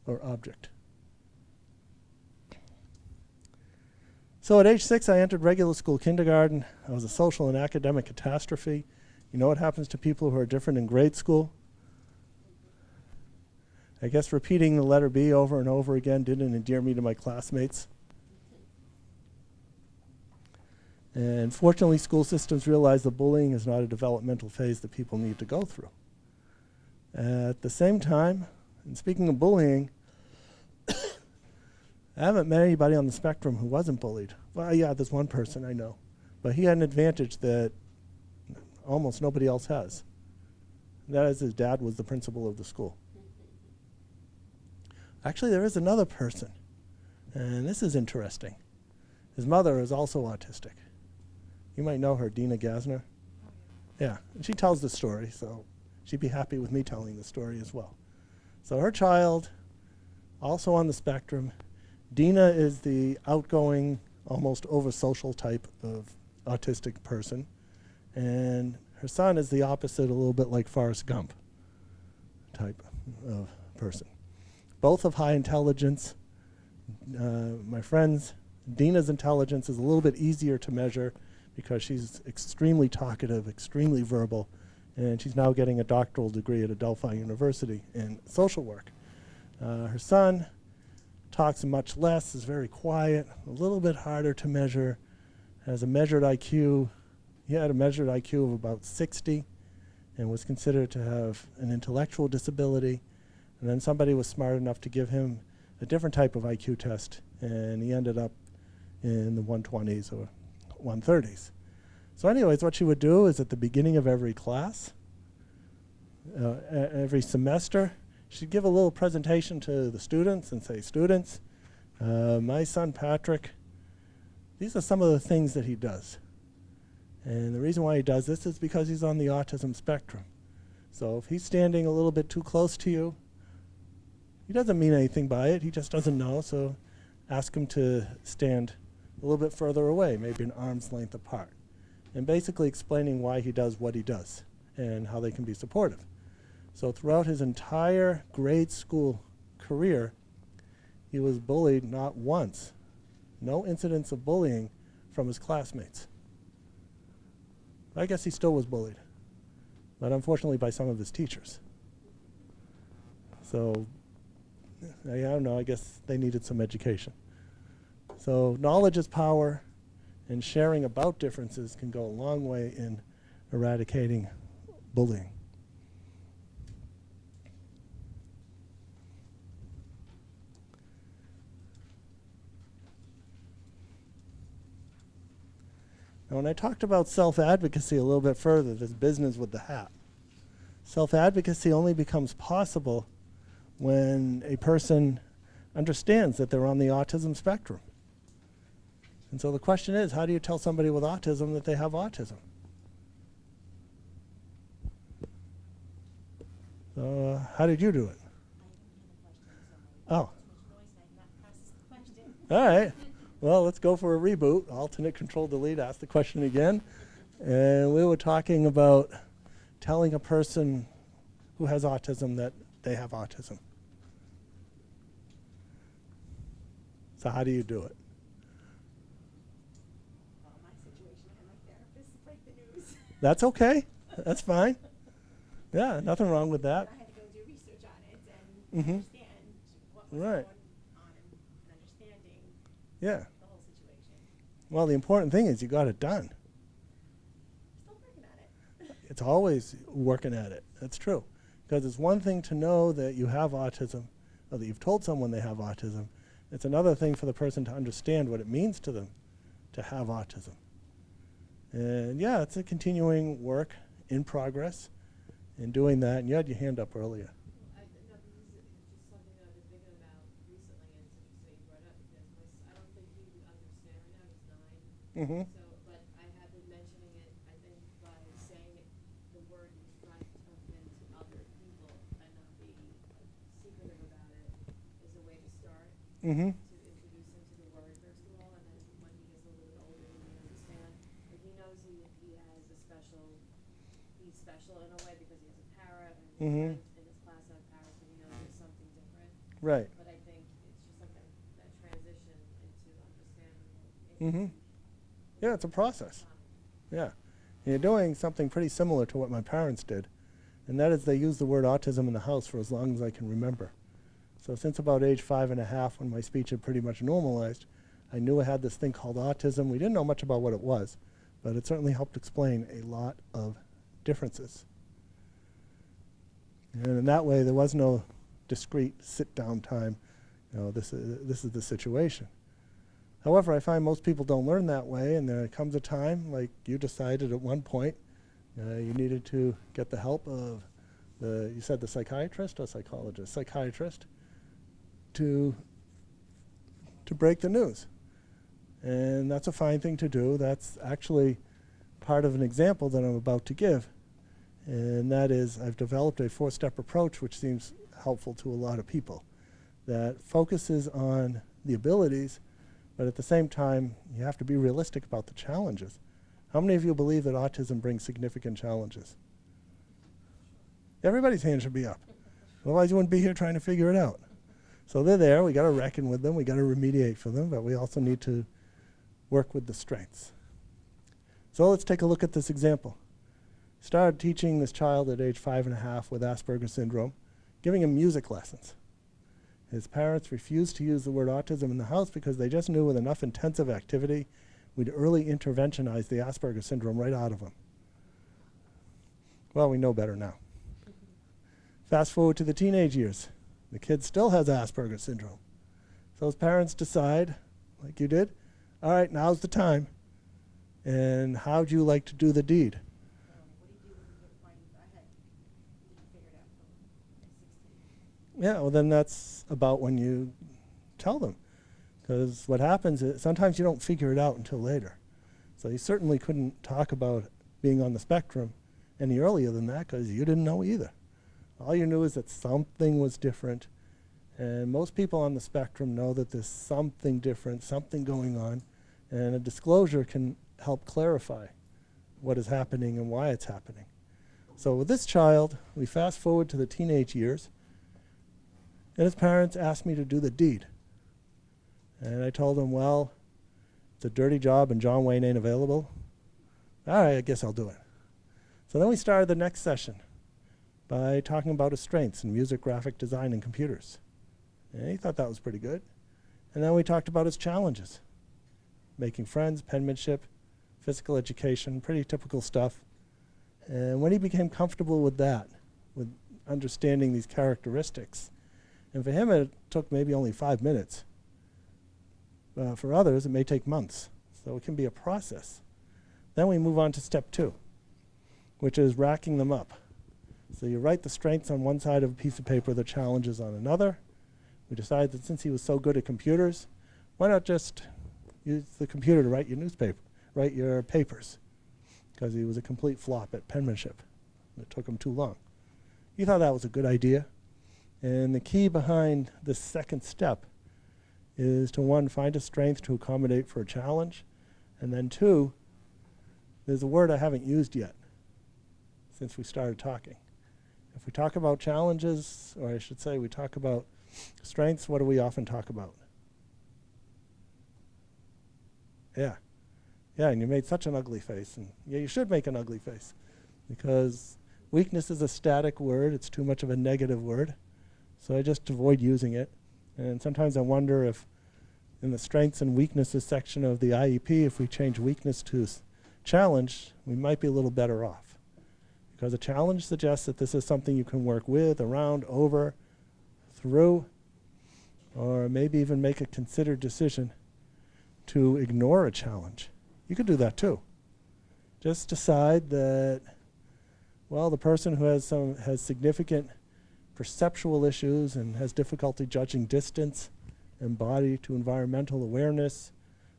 or object. So at age 6, I entered regular school kindergarten. I was a social and academic catastrophe. You know what happens to people who are different in grade school? I guess repeating the letter B over and over again didn't endear me to my classmates. And fortunately, school systems realize that bullying is not a developmental phase that people need to go through. At the same time, and speaking of bullying, I haven't met anybody on the spectrum who wasn't bullied. Well, yeah, there's one person I know. But he had an advantage that almost nobody else has. That is, his dad was the principal of the school. Actually, there is another person, and this is interesting. His mother is also autistic. You might know her, Dina Gasner. Yeah, and she tells the story, so she'd be happy with me telling the story as well. So her child, also on the spectrum. Dina is the outgoing, almost over-social type of autistic person, and her son is the opposite, a little bit like Forrest Gump type of person. Both of high intelligence. My friends, Dina's intelligence is a little bit easier to measure because she's extremely talkative, extremely verbal, and she's now getting a doctoral degree at Adelphi University in social work. Her son talks much less, is very quiet, a little bit harder to measure, has a measured IQ. He had a measured IQ of about 60 and was considered to have an intellectual disability. And then somebody was smart enough to give him a different type of IQ test, and he ended up in the 120s or 130s. So anyways, what she would do is at the beginning of every class, every semester, she'd give a little presentation to the students and say, students, my son Patrick, these are some of the things that he does. And the reason why he does this is because he's on the autism spectrum. So if he's standing a little bit too close to you, he doesn't mean anything by it, he just doesn't know, so ask him to stand a little bit further away, maybe an arm's length apart. And basically explaining why he does what he does and how they can be supportive. So throughout his entire grade school career, he was bullied not once. No incidents of bullying from his classmates. I guess he still was bullied, but unfortunately by some of his teachers. So, I don't know, I guess they needed some education. So knowledge is power, and sharing about differences can go a long way in eradicating bullying. Now, when I talked about self-advocacy a little bit further, this business with the hat, self-advocacy only becomes possible when a person understands that they're on the autism spectrum. And so the question is, how do you tell somebody with autism that they have autism? How did you do it? Oh. All right. Well, let's go for a reboot. Alternate control delete, ask the question again. And we were talking about telling a person who has autism that they have autism. So how do you do it? Well, in my situation, I had my therapist break the news. That's okay. That's fine. Yeah, nothing wrong with that. I had to go do research on it and understand what was Right. going on and understanding Yeah. the whole situation. Well, the important thing is you got it done. Still working on it. It's always working at it. That's true. Because it's one thing to know that you have autism, or that you've told someone they have autism. It's another thing for the person to understand what it means to them to have autism. And yeah, it's a continuing work in progress in doing that. And you had your hand up earlier. No, this is just something that I've been thinking about recently, and it's interesting you brought up because I don't think he would understand right now. He's 9. Mm-hmm. So, but I have been mentioning it. I think by saying it, the word in front of him to other people and not be like secretive about it is a way to start. Mm-hmm. To introduce him to the word first of all, and then when he gets a little bit older, he may understand. Like he knows he has a special. He's special in a way because he has a para, and his friends in his class have paras Right. But I think it's just like that transition into understanding it. Mm-hmm. Yeah, it's a process. Yeah. And you're doing something pretty similar to what my parents did, and that is they used the word autism in the house for as long as I can remember. So since about age 5.5, when my speech had pretty much normalized, I knew I had this thing called autism. We didn't know much about what it was, but it certainly helped explain a lot of differences. And in that way, there was no discrete sit-down time. This is the situation. However, I find most people don't learn that way, and there comes a time, like you decided at one point, you needed to get the help of you said the psychiatrist or psychologist? Psychiatrist to break the news. And that's a fine thing to do. That's actually part of an example that I'm about to give. And that is, I've developed a 4-step approach which seems helpful to a lot of people, that focuses on the abilities, but at the same time, you have to be realistic about the challenges. How many of you believe that autism brings significant challenges? Everybody's hand should be up. Otherwise, you wouldn't be here trying to figure it out. So they're there. We got to reckon with them. We got to remediate for them, but we also need to work with the strengths. So let's take a look at this example. Started teaching this child at age 5.5 with Asperger's syndrome, giving him music lessons. His parents refused to use the word autism in the house because they just knew with enough intensive activity, we'd early interventionize the Asperger's syndrome right out of him. Well, we know better now. Fast forward to the teenage years. The kid still has Asperger's syndrome. So his parents decide, like you did, all right, now's the time. And how'd you like to do the deed? Yeah, well then that's about when you tell them. Because what happens is sometimes you don't figure it out until later. So you certainly couldn't talk about being on the spectrum any earlier than that because you didn't know either. All you knew is that something was different. And most people on the spectrum know that there's something different, something going on. And a disclosure can help clarify what is happening and why it's happening. So with this child, we fast forward to the teenage years. And his parents asked me to do the deed. And I told them, well, it's a dirty job and John Wayne ain't available. All right, I guess I'll do it. So then we started the next session by talking about his strengths in music, graphic design, and computers. And he thought that was pretty good. And then we talked about his challenges. Making friends, penmanship, physical education, pretty typical stuff. And when he became comfortable with that, with understanding these characteristics, and for him it took maybe only 5 minutes. For others, it may take months. So it can be a process. Then we move on to step 2, which is racking them up. So you write the strengths on one side of a piece of paper, the challenges on another. We decided that since he was so good at computers, why not just use the computer to write your papers, because he was a complete flop at penmanship. It took him too long. He thought that was a good idea. And the key behind this second step is to, 1, find a strength to accommodate for a challenge, and then 2, there's a word I haven't used yet since we started talking. If we talk about challenges, or I should say we talk about strengths, what do we often talk about? Yeah, and you made such an ugly face, and yeah, you should make an ugly face, because weakness is a static word, it's too much of a negative word, so I just avoid using it. And sometimes I wonder if in the strengths and weaknesses section of the IEP, if we change weakness to challenge, we might be a little better off. Because a challenge suggests that this is something you can work with, around, over, through, or maybe even make a considered decision to ignore a challenge. You could do that too. Just decide that, well, the person who has significant perceptual issues and has difficulty judging distance and body to environmental awareness,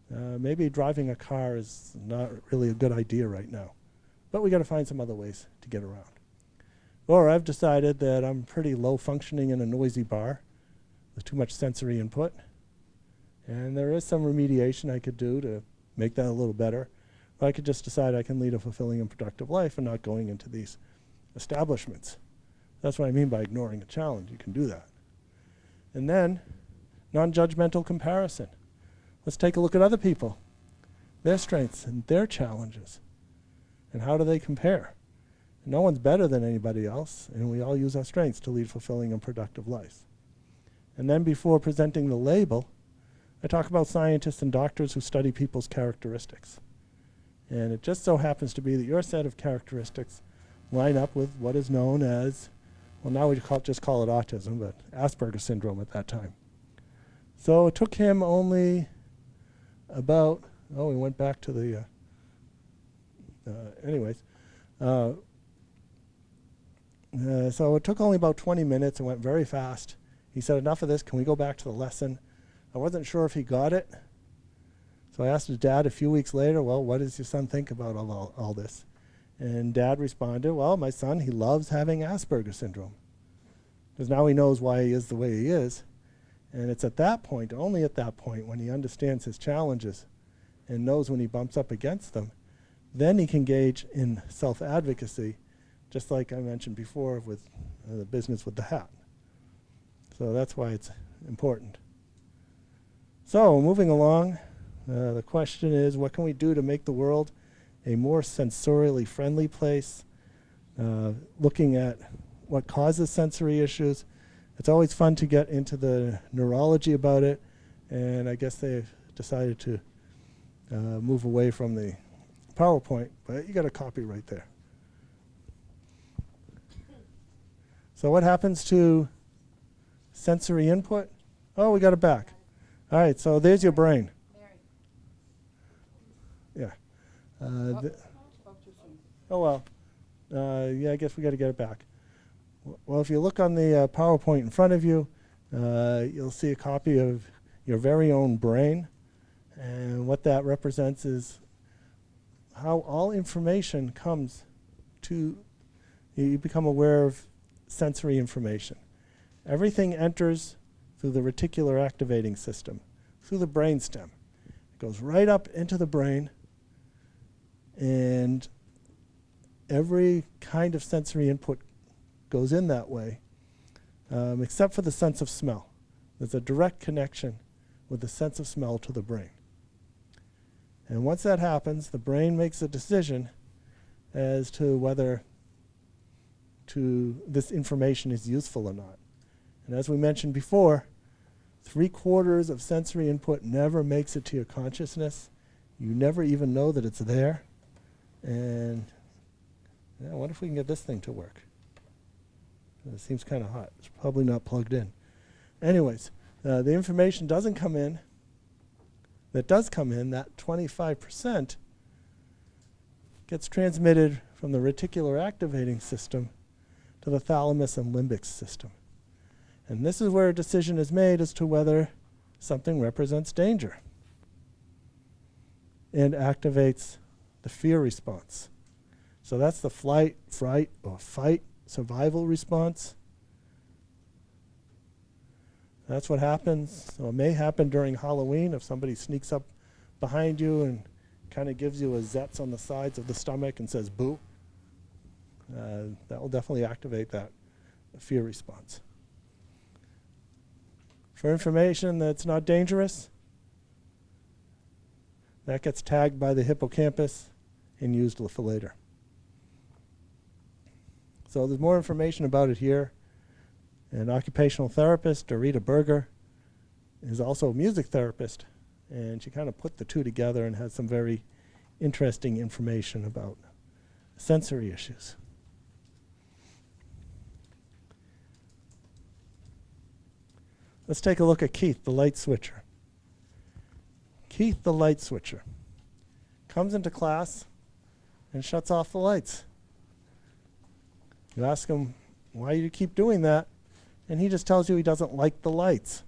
maybe driving a car is not really a good idea right now. But we got to find some other ways to get around. Or I've decided that I'm pretty low functioning in a noisy bar with too much sensory input. And there is some remediation I could do to make that a little better. Or I could just decide I can lead a fulfilling and productive life and not going into these establishments. That's what I mean by ignoring a challenge. You can do that. And then non-judgmental comparison. Let's take a look at other people, their strengths and their challenges, and how do they compare? No one's better than anybody else, and we all use our strengths to lead fulfilling and productive lives. And then before presenting the label, I talk about scientists and doctors who study people's characteristics. And it just so happens to be that your set of characteristics line up with what is known as, well, now we just call it autism, but Asperger's syndrome at that time. So it took him only about, we went back to the, so it took only about 20 minutes and went very fast. He said, enough of this, can we go back to the lesson? I wasn't sure if he got it. So I asked his dad a few weeks later, well, what does your son think about all this? And Dad responded, well, my son, he loves having Asperger's syndrome. Because now he knows why he is the way he is. And it's at that point, only at that point, when he understands his challenges and knows when he bumps up against them, then he can engage in self-advocacy, just like I mentioned before with the business with the hat. So that's why it's important. So moving along, the question is, what can we do to make the world a more sensorially friendly place? Looking at what causes sensory issues. It's always fun to get into the neurology about it, and I guess they've decided to move away from the PowerPoint, but you got a copy right there. So what happens to sensory input? Oh, we got it back. All right, so there's your brain. Yeah. Oh, well. Yeah, I guess we got to get it back. Well, if you look on the PowerPoint in front of you, you'll see a copy of your very own brain. And what that represents is how all information comes to, you become aware of sensory information. Everything enters through the reticular activating system, through the brainstem. It goes right up into the brain, and every kind of sensory input goes in that way, except for the sense of smell. There's a direct connection with the sense of smell to the brain. And once that happens, the brain makes a decision as to whether this information is useful or not. And as we mentioned before, 3/4 of sensory input never makes it to your consciousness. You never even know that it's there. And I wonder if we can get this thing to work. It seems kind of hot. It's probably not plugged in. Anyways, the information doesn't come in. That does come in, that 25%, gets transmitted from the reticular activating system to the thalamus and limbic system. And this is where a decision is made as to whether something represents danger and activates the fear response. So that's the flight, fright, or fight survival response. That's what happens. So it may happen during Halloween if somebody sneaks up behind you and kind of gives you a zets on the sides of the stomach and says boo. That will definitely activate that fear response. For information that's not dangerous, that gets tagged by the hippocampus and used for later. So there's more information about it here. An occupational therapist, Dorita Berger, is also a music therapist, and she kind of put the two together and has some very interesting information about sensory issues. Let's take a look at Keith, the light switcher. Keith, the light switcher, comes into class and shuts off the lights. You ask him, why do you keep doing that? And he just tells you he doesn't like the lights.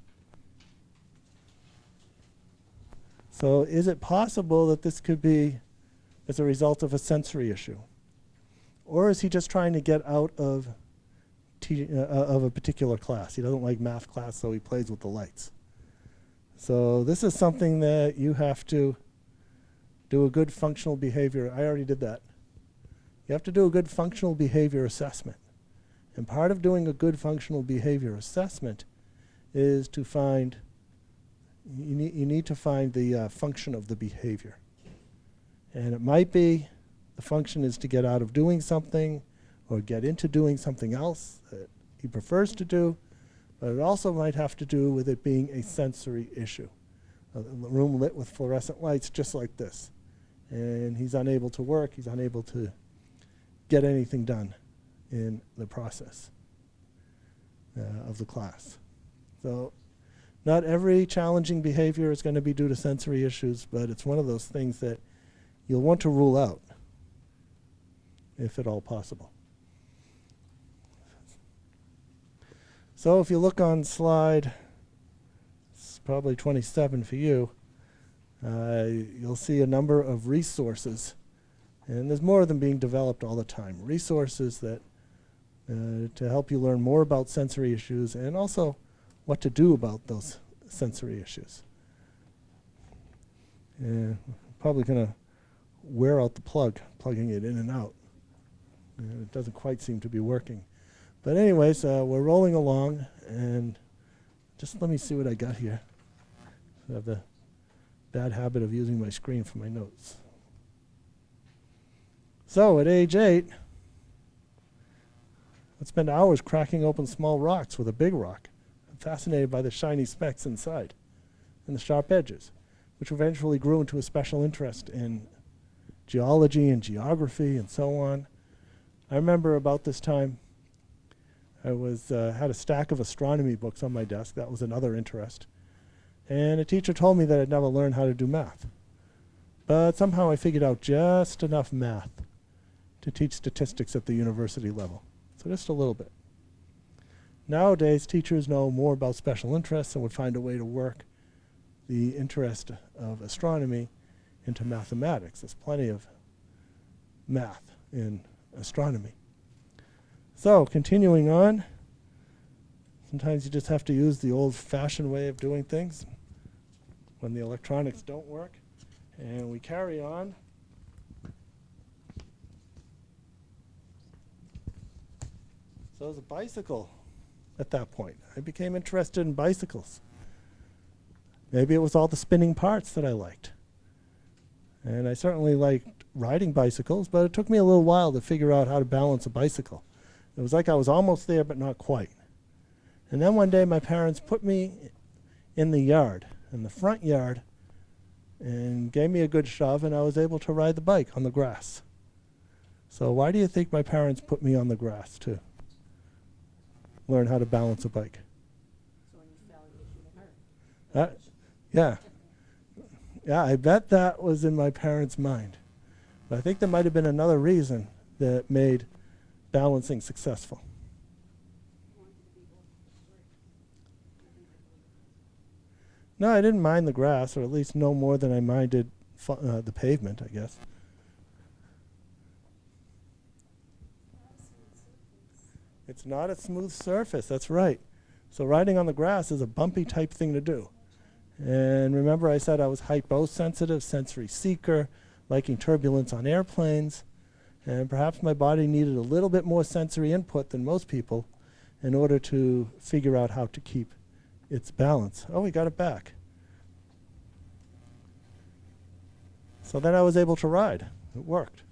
So is it possible that this could be as a result of a sensory issue? Or is he just trying to get out of a particular class? He doesn't like math class, so he plays with the lights. So this is something that you have to do a good functional behavior. I already did that. You have to do a good functional behavior assessment. And part of doing a good functional behavior assessment is to find, you need to find the function of the behavior. And it might be the function is to get out of doing something or get into doing something else that he prefers to do, but it also might have to do with it being a sensory issue. A room lit with fluorescent lights just like this. And he's unable to work, he's unable to get anything done in the process of the class. So not every challenging behavior is going to be due to sensory issues, but it's one of those things that you'll want to rule out, if at all possible. So if you look on slide, it's probably 27 for you, you'll see a number of resources, and there's more of them being developed all the time. Resources that to help you learn more about sensory issues and also what to do about those sensory issues. And probably going to wear out the plugging it in and out. And it doesn't quite seem to be working. But anyways, we're rolling along, and just let me see what I got here. I have the bad habit of using my screen for my notes. So at age 8, I'd spend hours cracking open small rocks with a big rock. I'm fascinated by the shiny specks inside and the sharp edges, which eventually grew into a special interest in geology and geography and so on. I remember about this time I had a stack of astronomy books on my desk. That was another interest. And a teacher told me that I'd never learn how to do math. But somehow I figured out just enough math to teach statistics at the university level. So just a little bit. Nowadays, teachers know more about special interests and would find a way to work the interest of astronomy into mathematics. There's plenty of math in astronomy. So, continuing on, sometimes you just have to use the old-fashioned way of doing things when the electronics don't work. And we carry on. So there's a bicycle at that point. I became interested in bicycles. Maybe it was all the spinning parts that I liked. And I certainly liked riding bicycles, but it took me a little while to figure out how to balance a bicycle. It was like I was almost there, but not quite. And then one day my parents put me in the yard, in the front yard, and gave me a good shove, and I was able to ride the bike on the grass. So why do you think my parents put me on the grass to learn how to balance a bike? So when you fell, you shouldn't hurt. Yeah. Yeah, I bet that was in my parents' mind. But I think there might have been another reason that made balancing successful. No, I didn't mind the grass, or at least no more than I minded the pavement, I guess. It's not a smooth surface, that's right. So riding on the grass is a bumpy type thing to do. And remember I said I was hyposensitive, sensory seeker, liking turbulence on airplanes, and perhaps my body needed a little bit more sensory input than most people in order to figure out how to keep its balance. Oh, we got it back. So then I was able to ride. It worked.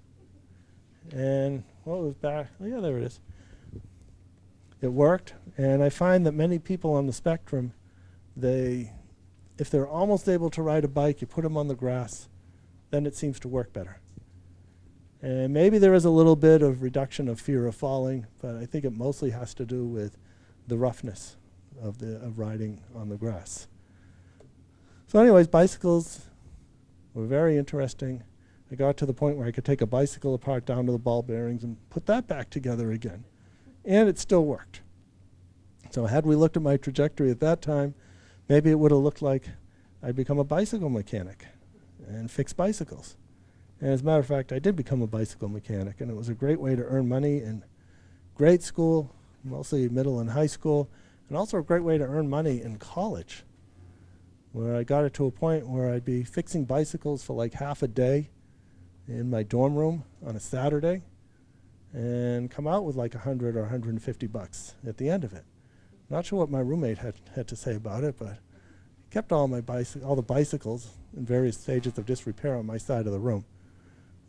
And well, it was back. Oh, yeah, there it is. It worked, and I find that many people on the spectrum, if they're almost able to ride a bike, you put them on the grass, then it seems to work better. And maybe there is a little bit of reduction of fear of falling, but I think it mostly has to do with the roughness of riding on the grass. So anyways, bicycles were very interesting. I got to the point where I could take a bicycle apart down to the ball bearings and put that back together again. And it still worked. So had we looked at my trajectory at that time, maybe it would have looked like I'd become a bicycle mechanic and fix bicycles. And as a matter of fact, I did become a bicycle mechanic, and it was a great way to earn money in grade school, mostly middle and high school, and also a great way to earn money in college, where I got it to a point where I'd be fixing bicycles for like half a day in my dorm room on a Saturday and come out with like $100 or $150 at the end of it. Not sure what my roommate had to say about it, but he kept all the bicycles in various stages of disrepair on my side of the room.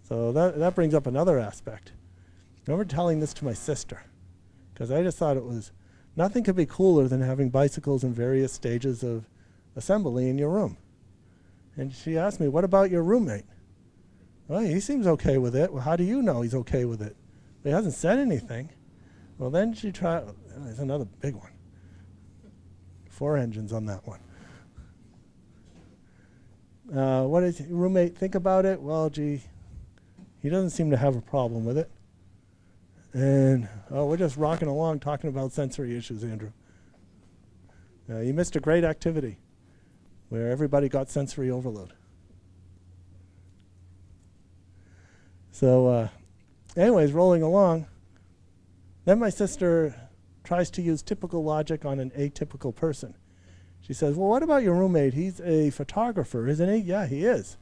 So that brings up another aspect. I remember telling this to my sister, because I just thought it was, nothing could be cooler than having bicycles in various stages of assembly in your room. And she asked me, what about your roommate? Well, he seems okay with it. Well, how do you know he's okay with it? He hasn't said anything. Well, then she tried, there's another big one. 4 engines on that one. What does your roommate think about it? Well, gee, he doesn't seem to have a problem with it. And we're just rocking along talking about sensory issues, Andrew. You missed a great activity where everybody got sensory overload. So anyways, rolling along, then my sister tries to use typical logic on an atypical person. She says, well, what about your roommate? He's a photographer, isn't he? Yeah, he is.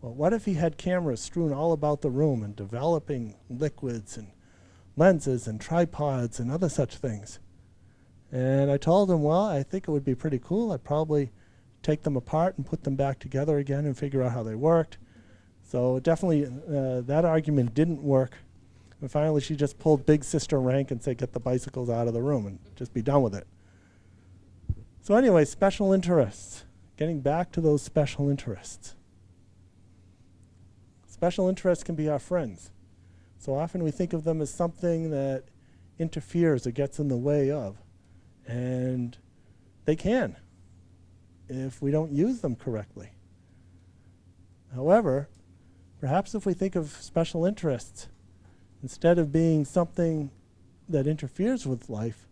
Well, what if he had cameras strewn all about the room and developing liquids and lenses and tripods and other such things? And I told him, well, I think it would be pretty cool. I'd probably take them apart and put them back together again and figure out how they worked. So definitely that argument didn't work. And finally she just pulled big sister rank and said, get the bicycles out of the room and just be done with it. So anyway, special interests. Getting back to those special interests. Special interests can be our friends. So often we think of them as something that interferes or gets in the way of. And they can, if we don't use them correctly. However, perhaps if we think of special interests, instead of being something that interferes with life,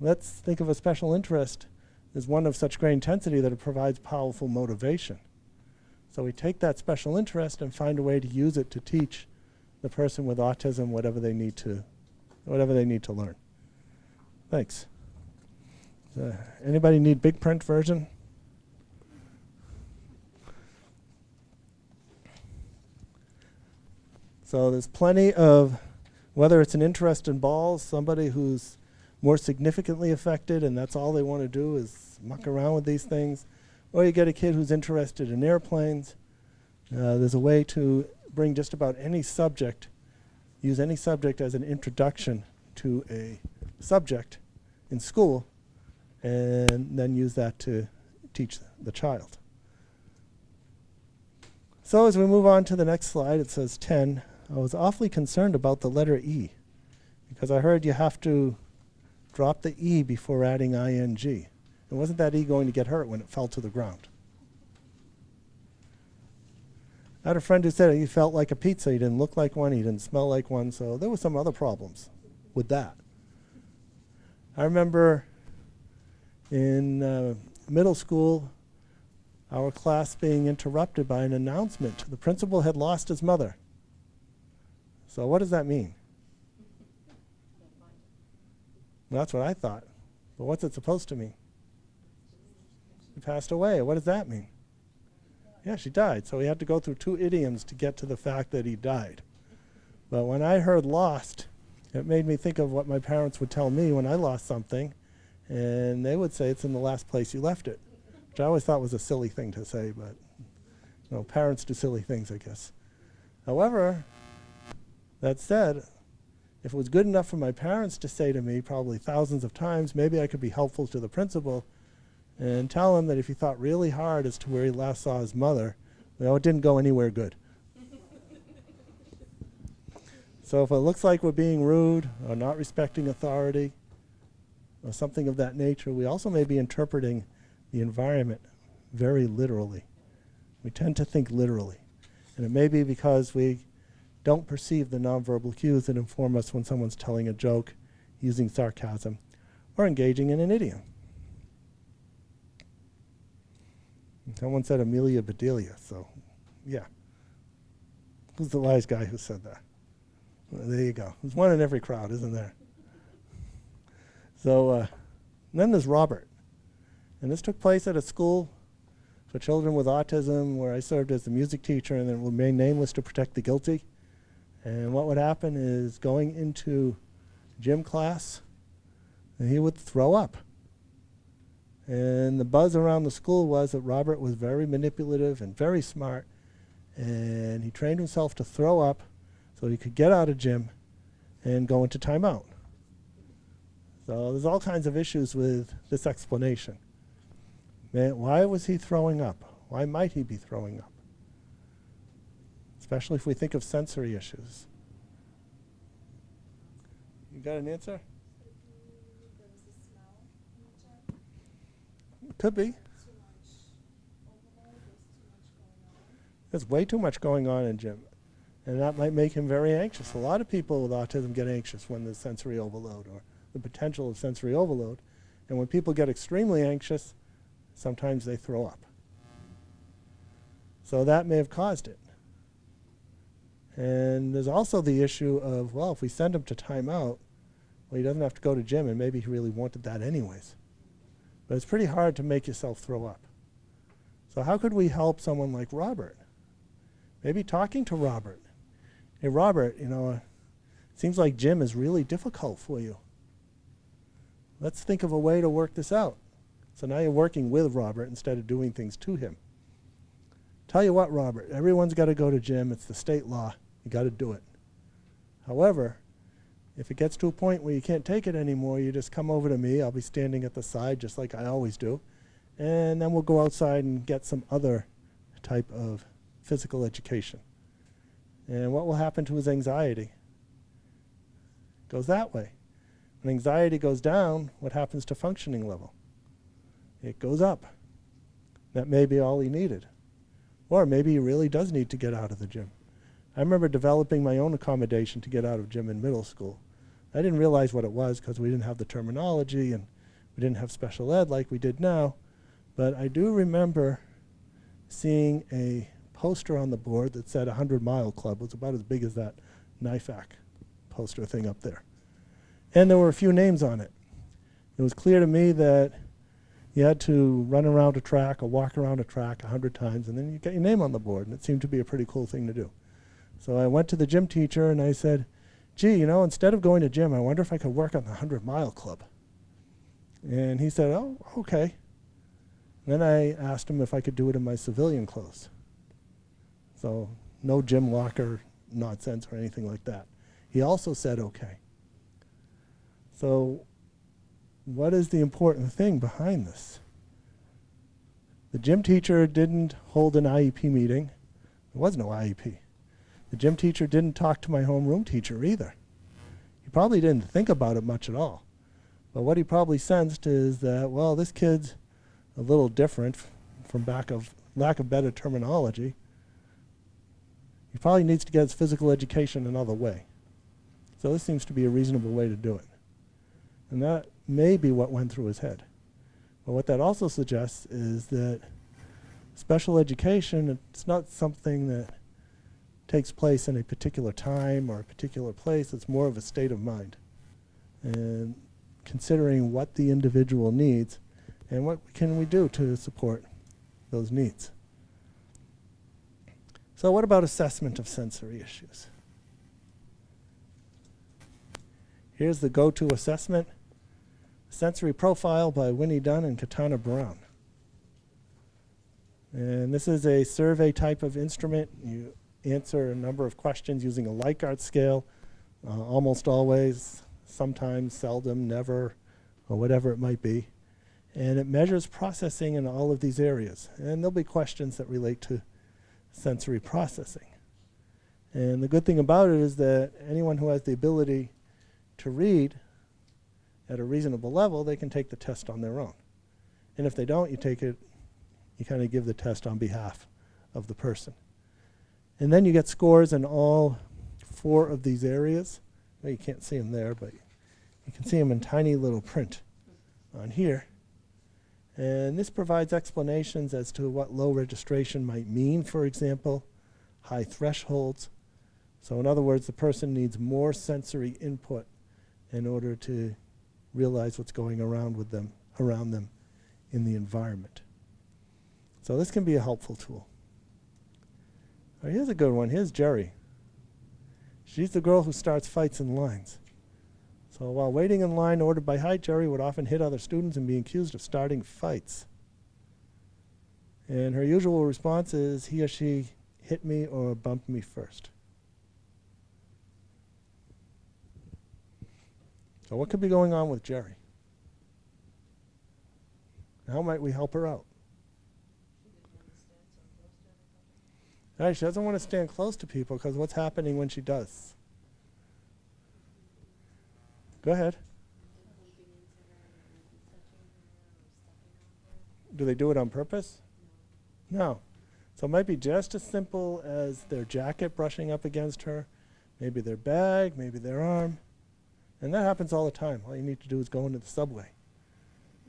let's think of a special interest as one of such great intensity that it provides powerful motivation. So we take that special interest and find a way to use it to teach the person with autism whatever they need to learn. Thanks. Anybody need big print version? So there's plenty of, whether it's an interest in balls, somebody who's more significantly affected and that's all they want to do is muck around with these things, or you get a kid who's interested in airplanes. There's a way to bring just about any subject, use any subject as an introduction to a subject in school, and then use that to teach the child. So as we move on to the next slide, it says 10. I was awfully concerned about the letter E, because I heard you have to drop the E before adding ing. And wasn't that E going to get hurt when it fell to the ground? I had a friend who said he felt like a pizza. He didn't look like one, he didn't smell like one, so there were some other problems with that. I remember in middle school, our class being interrupted by an announcement. The principal had lost his mother. So what does that mean? Well, that's what I thought. But what's it supposed to mean? She passed away. What does that mean? Yeah, she died. So he had to go through 2 idioms to get to the fact that he died. But when I heard lost, it made me think of what my parents would tell me when I lost something. And they would say it's in the last place you left it, which I always thought was a silly thing to say, but you know, parents do silly things, I guess. However, that said, if it was good enough for my parents to say to me probably thousands of times, maybe I could be helpful to the principal and tell him that if he thought really hard as to where he last saw his mother, well, it didn't go anywhere good. So if it looks like we're being rude or not respecting authority or something of that nature, we also may be interpreting the environment very literally. We tend to think literally. And it may be because we don't perceive the nonverbal cues that inform us when someone's telling a joke, using sarcasm, or engaging in an idiom. Someone said Amelia Bedelia, so yeah. Who's the wise guy who said that? Well, there you go. There's one in every crowd, isn't there? So then there's Robert. And this took place at a school for children with autism where I served as the music teacher and then remained nameless to protect the guilty. And what would happen is going into gym class, and he would throw up. And the buzz around the school was that Robert was very manipulative and very smart, and he trained himself to throw up so he could get out of gym and go into timeout. So there's all kinds of issues with this explanation. Man, why was he throwing up? Why might he be throwing up? Especially if we think of sensory issues. You got an answer? There was a smell in the gym. Could be. Too much overload. There's too much going on. There's way too much going on in gym. And that might make him very anxious. A lot of people with autism get anxious when there's sensory overload or the potential of sensory overload. And when people get extremely anxious, sometimes they throw up. So that may have caused it. And there's also the issue of, well, if we send him to timeout, well, he doesn't have to go to gym, and maybe he really wanted that anyways. But it's pretty hard to make yourself throw up. So how could we help someone like Robert? Maybe talking to Robert. Hey, Robert, it seems like gym is really difficult for you. Let's think of a way to work this out. So now you're working with Robert instead of doing things to him. Tell you what, Robert, everyone's got to go to gym. It's the state law. You got to do it. However, if it gets to a point where you can't take it anymore, you just come over to me. I'll be standing at the side just like I always do. And then we'll go outside and get some other type of physical education. And what will happen to his anxiety? It goes that way. When anxiety goes down, what happens to functioning level? It goes up. That may be all he needed. Or maybe he really does need to get out of the gym. I remember developing my own accommodation to get out of gym in middle school. I didn't realize what it was because we didn't have the terminology and we didn't have special ed like we did now. But I do remember seeing a poster on the board that said 100-mile club. It was about as big as that NIFAC poster thing up there. And there were a few names on it. It was clear to me that you had to run around a track or walk around a track 100 times, and then you get your name on the board, and it seemed to be a pretty cool thing to do. So I went to the gym teacher, and I said, gee, instead of going to gym, I wonder if I could work on the 100-mile club. And he said, oh, okay. Then I asked him if I could do it in my civilian clothes. So no gym locker nonsense or anything like that. He also said okay. So what is the important thing behind this? The gym teacher didn't hold an IEP meeting. There was no IEP. The gym teacher didn't talk to my homeroom teacher either. He probably didn't think about it much at all. But what he probably sensed is that, well, this kid's a little different from lack of better terminology. He probably needs to get his physical education another way. So this seems to be a reasonable way to do it. And that may be what went through his head. But what that also suggests is that special education, it's not something that takes place in a particular time or a particular place. It's more of a state of mind. And considering what the individual needs and what can we do to support those needs. So what about assessment of sensory issues? Here's the go-to assessment, Sensory Profile by Winnie Dunn and Katana Brown. And this is a survey type of instrument. You answer a number of questions using a Likert scale, almost always, sometimes, seldom, never, or whatever it might be. And it measures processing in all of these areas. And there'll be questions that relate to sensory processing. And the good thing about it is that anyone who has the ability to read at a reasonable level, they can take the test on their own. And if they don't, you kind of give the test on behalf of the person. And then you get scores in all 4 of these areas. Well, you can't see them there, but you can see them in tiny little print on here. And this provides explanations as to what low registration might mean, for example, high thresholds. So in other words, the person needs more sensory input in order to realize what's going around them in the environment. So this can be a helpful tool. All right, here's a good one. Here's Jerry. She's the girl who starts fights in lines. So while waiting in line ordered by height, Jerry would often hit other students and be accused of starting fights. And her usual response is he or she hit me or bumped me first. So what could be going on with Jerry? How might we help her out? All right, she doesn't want to stand close to people because what's happening when she does? Go ahead. Do they do it on purpose? No. So it might be just as simple as their jacket brushing up against her, maybe their bag, maybe their arm. And that happens all the time. All you need to do is go into the subway.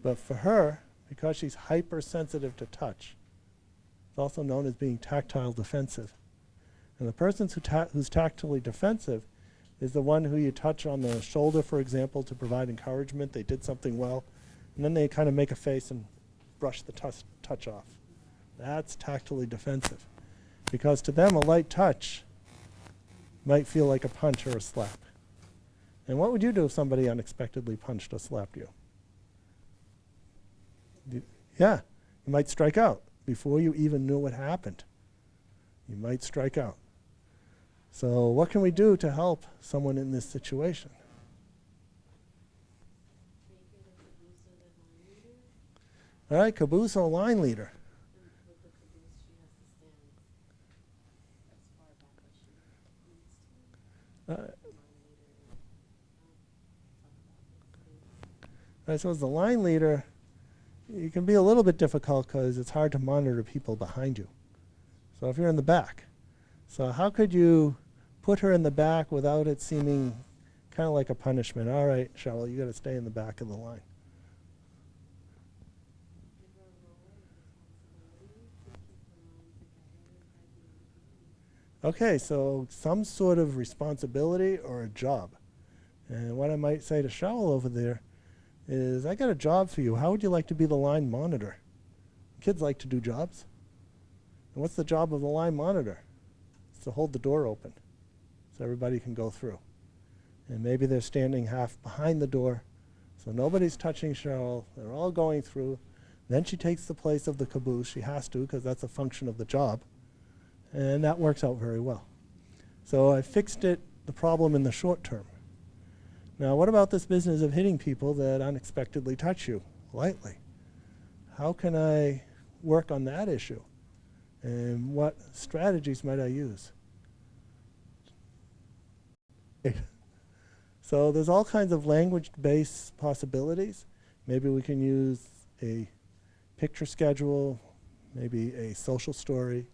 But for her, because she's hypersensitive to touch, it's also known as being tactile defensive. And the person who's tactily defensive is the one who you touch on the shoulder, for example, to provide encouragement. They did something well. And then they kind of make a face and brush the touch off. That's tactily defensive. Because to them, a light touch might feel like a punch or a slap. And what would you do if somebody unexpectedly punched or slapped you? Yeah, you might strike out before you even knew what happened. You might strike out. So what can we do to help someone in this situation? All right, caboose or line leader. Right, so as the line leader, you can be a little bit difficult because it's hard to monitor people behind you. So if you're in the back, so how could you put her in the back without it seeming kind of like a punishment? All right, Cheryl, you got to stay in the back of the line. Okay, so some sort of responsibility or a job. And what I might say to Cheryl over there is, I got a job for you. How would you like to be the line monitor? Kids like to do jobs. And what's the job of the line monitor? It's to hold the door open so everybody can go through. And maybe they're standing half behind the door, so nobody's touching Cheryl. They're all going through. Then she takes the place of the caboose. She has to because that's a function of the job. And that works out very well. So I fixed the problem in the short term. Now, what about this business of hitting people that unexpectedly touch you lightly? How can I work on that issue? And what strategies might I use? So there's all kinds of language-based possibilities. Maybe we can use a picture schedule, maybe a social story,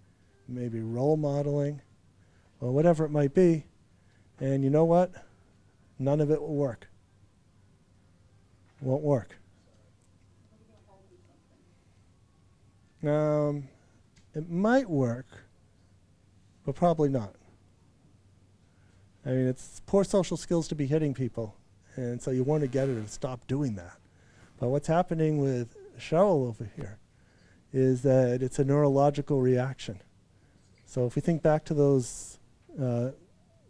maybe role modeling, or whatever it might be. And you know what? None of it will work. Won't work. It might work, but probably not. I mean, it's poor social skills to be hitting people, and so you want to get her to stop doing that. But what's happening with Cheryl over here is that it's a neurological reaction. So if we think back to those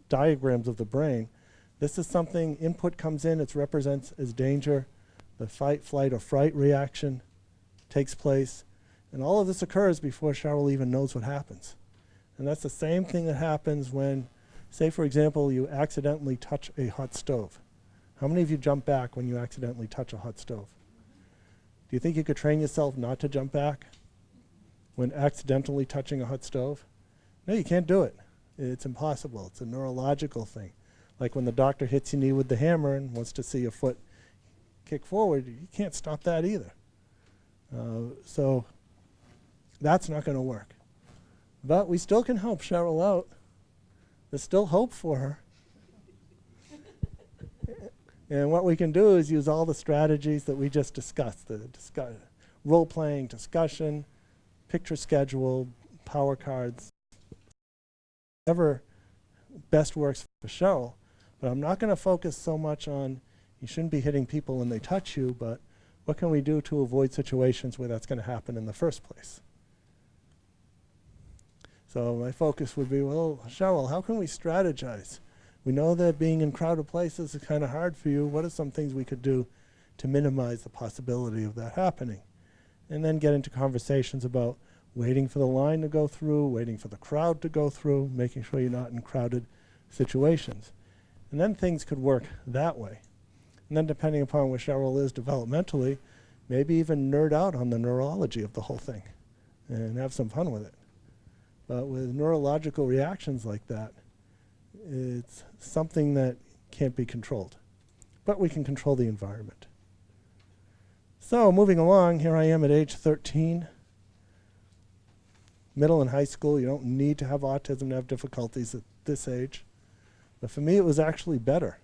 diagrams of the brain, this is something, input comes in, it represents as danger, the fight, flight, or fright reaction takes place, and all of this occurs before Cheryl even knows what happens. And that's the same thing that happens when, say for example, you accidentally touch a hot stove. How many of you jump back when you accidentally touch a hot stove? Do you think you could train yourself not to jump back when accidentally touching a hot stove? No, you can't do it. It's impossible. It's a neurological thing. Like when the doctor hits your knee with the hammer and wants to see your foot kick forward, you can't stop that either. So that's not going to work. But we still can help Cheryl out. There's still hope for her. And what we can do is use all the strategies that we just discussed, the role-playing, discussion, picture schedule, power cards, whatever best works for Cheryl. But I'm not going to focus so much on you shouldn't be hitting people when they touch you, but what can we do to avoid situations where that's going to happen in the first place? So my focus would be, well, Cheryl, how can we strategize We know that being in crowded places is kind of hard for you. What are some things we could do to minimize the possibility of that happening? And then get into conversations about waiting for the line to go through, waiting for the crowd to go through, making sure you're not in crowded situations. And then things could work that way. And then depending upon where Cheryl is developmentally, maybe even nerd out on the neurology of the whole thing and have some fun with it. But with neurological reactions like that, it's something that can't be controlled. But we can control the environment. So moving along, here I am at age 13. Middle and high school, you don't need to have autism to have difficulties at this age. But for me, it was actually better.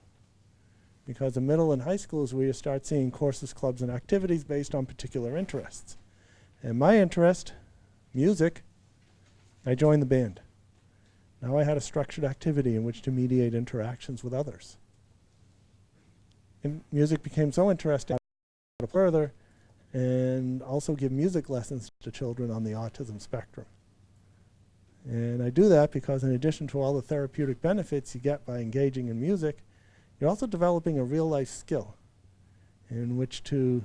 Because in middle and high school is where you start seeing courses, clubs, and activities based on particular interests. And my interest, music, I joined the band. Now I had a structured activity in which to mediate interactions with others. And music became so interesting I went further and also give music lessons to children on the autism spectrum. And I do that because in addition to all the therapeutic benefits you get by engaging in music, you're also developing a real life skill in which to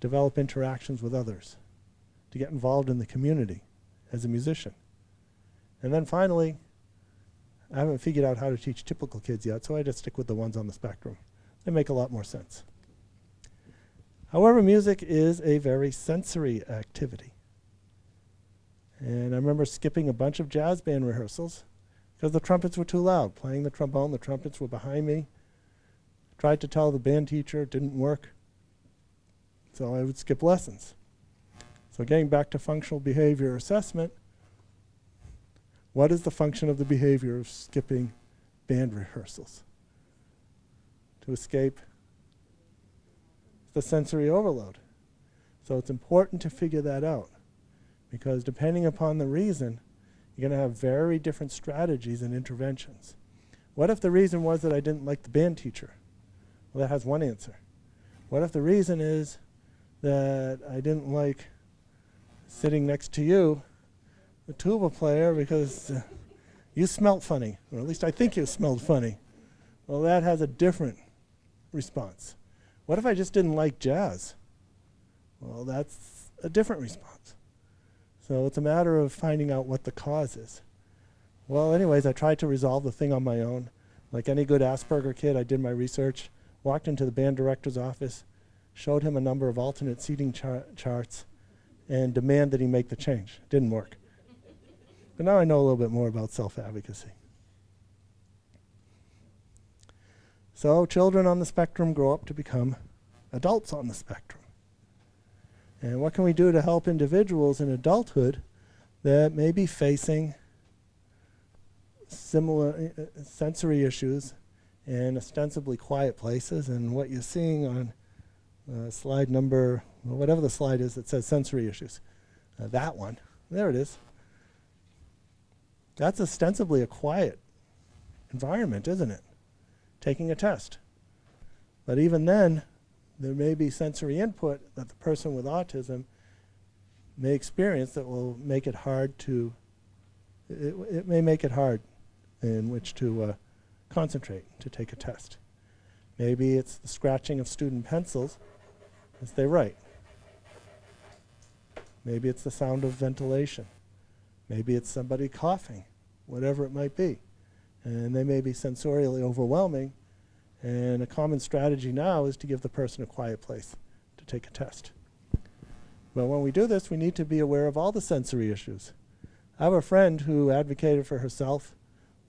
develop interactions with others, to get involved in the community as a musician. And then finally, I haven't figured out how to teach typical kids yet, so I just stick with the ones on the spectrum. They make a lot more sense. However, music is a very sensory activity. And I remember skipping a bunch of jazz band rehearsals because the trumpets were too loud. Playing the trombone, the trumpets were behind me. Tried to tell the band teacher, it didn't work. So I would skip lessons. So getting back to functional behavior assessment, what is the function of the behavior of skipping band rehearsals? To escape the sensory overload. So it's important to figure that out, because depending upon the reason, you're going to have very different strategies and interventions. What if the reason was that I didn't like the band teacher? Well, that has one answer. What if the reason is that I didn't like sitting next to you, the tuba player, because you smelled funny, or at least I think you smelled funny? Well, that has a different response. What if I just didn't like jazz? Well, that's a different response. So it's a matter of finding out what the cause is. Well, anyways, I tried to resolve the thing on my own. Like any good Asperger kid, I did my research, walked into the band director's office, showed him a number of alternate seating charts, and demanded that he make the change. Didn't work. But now I know a little bit more about self-advocacy. So children on the spectrum grow up to become adults on the spectrum. And what can we do to help individuals in adulthood that may be facing similar sensory issues in ostensibly quiet places? And what you're seeing on slide number, well, whatever the slide is that says sensory issues, that one, there it is. That's ostensibly a quiet environment, isn't it? Taking a test. But even then, there may be sensory input that the person with autism may experience that will make it hard to, it may make it hard in which to concentrate, to take a test. Maybe it's the scratching of student pencils as they write. Maybe it's the sound of ventilation. Maybe it's somebody coughing, whatever it might be. And they may be sensorially overwhelming. And a common strategy now is to give the person a quiet place to take a test. But when we do this, we need to be aware of all the sensory issues. I have a friend who advocated for herself,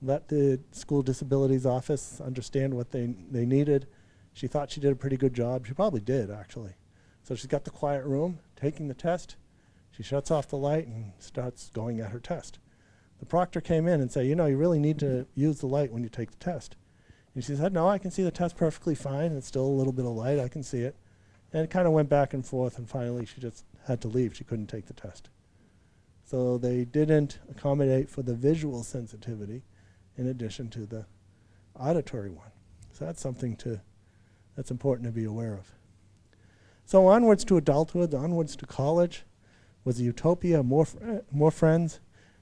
let the school disabilities office understand what they needed. She thought she did a pretty good job. She probably did, actually. So she's got the quiet room, taking the test. She shuts off the light and starts going at her test. The proctor came in and said, you know, you really need to use the light when you take the test. And she said, no, I can see the test perfectly fine. It's still a little bit of light. I can see it. And it kind of went back and forth, and finally she just had to leave. She couldn't take the test. So they didn't accommodate for the visual sensitivity in addition to the auditory one. So that's something that's important to be aware of. So onwards to adulthood, onwards to college, was a utopia, more friends.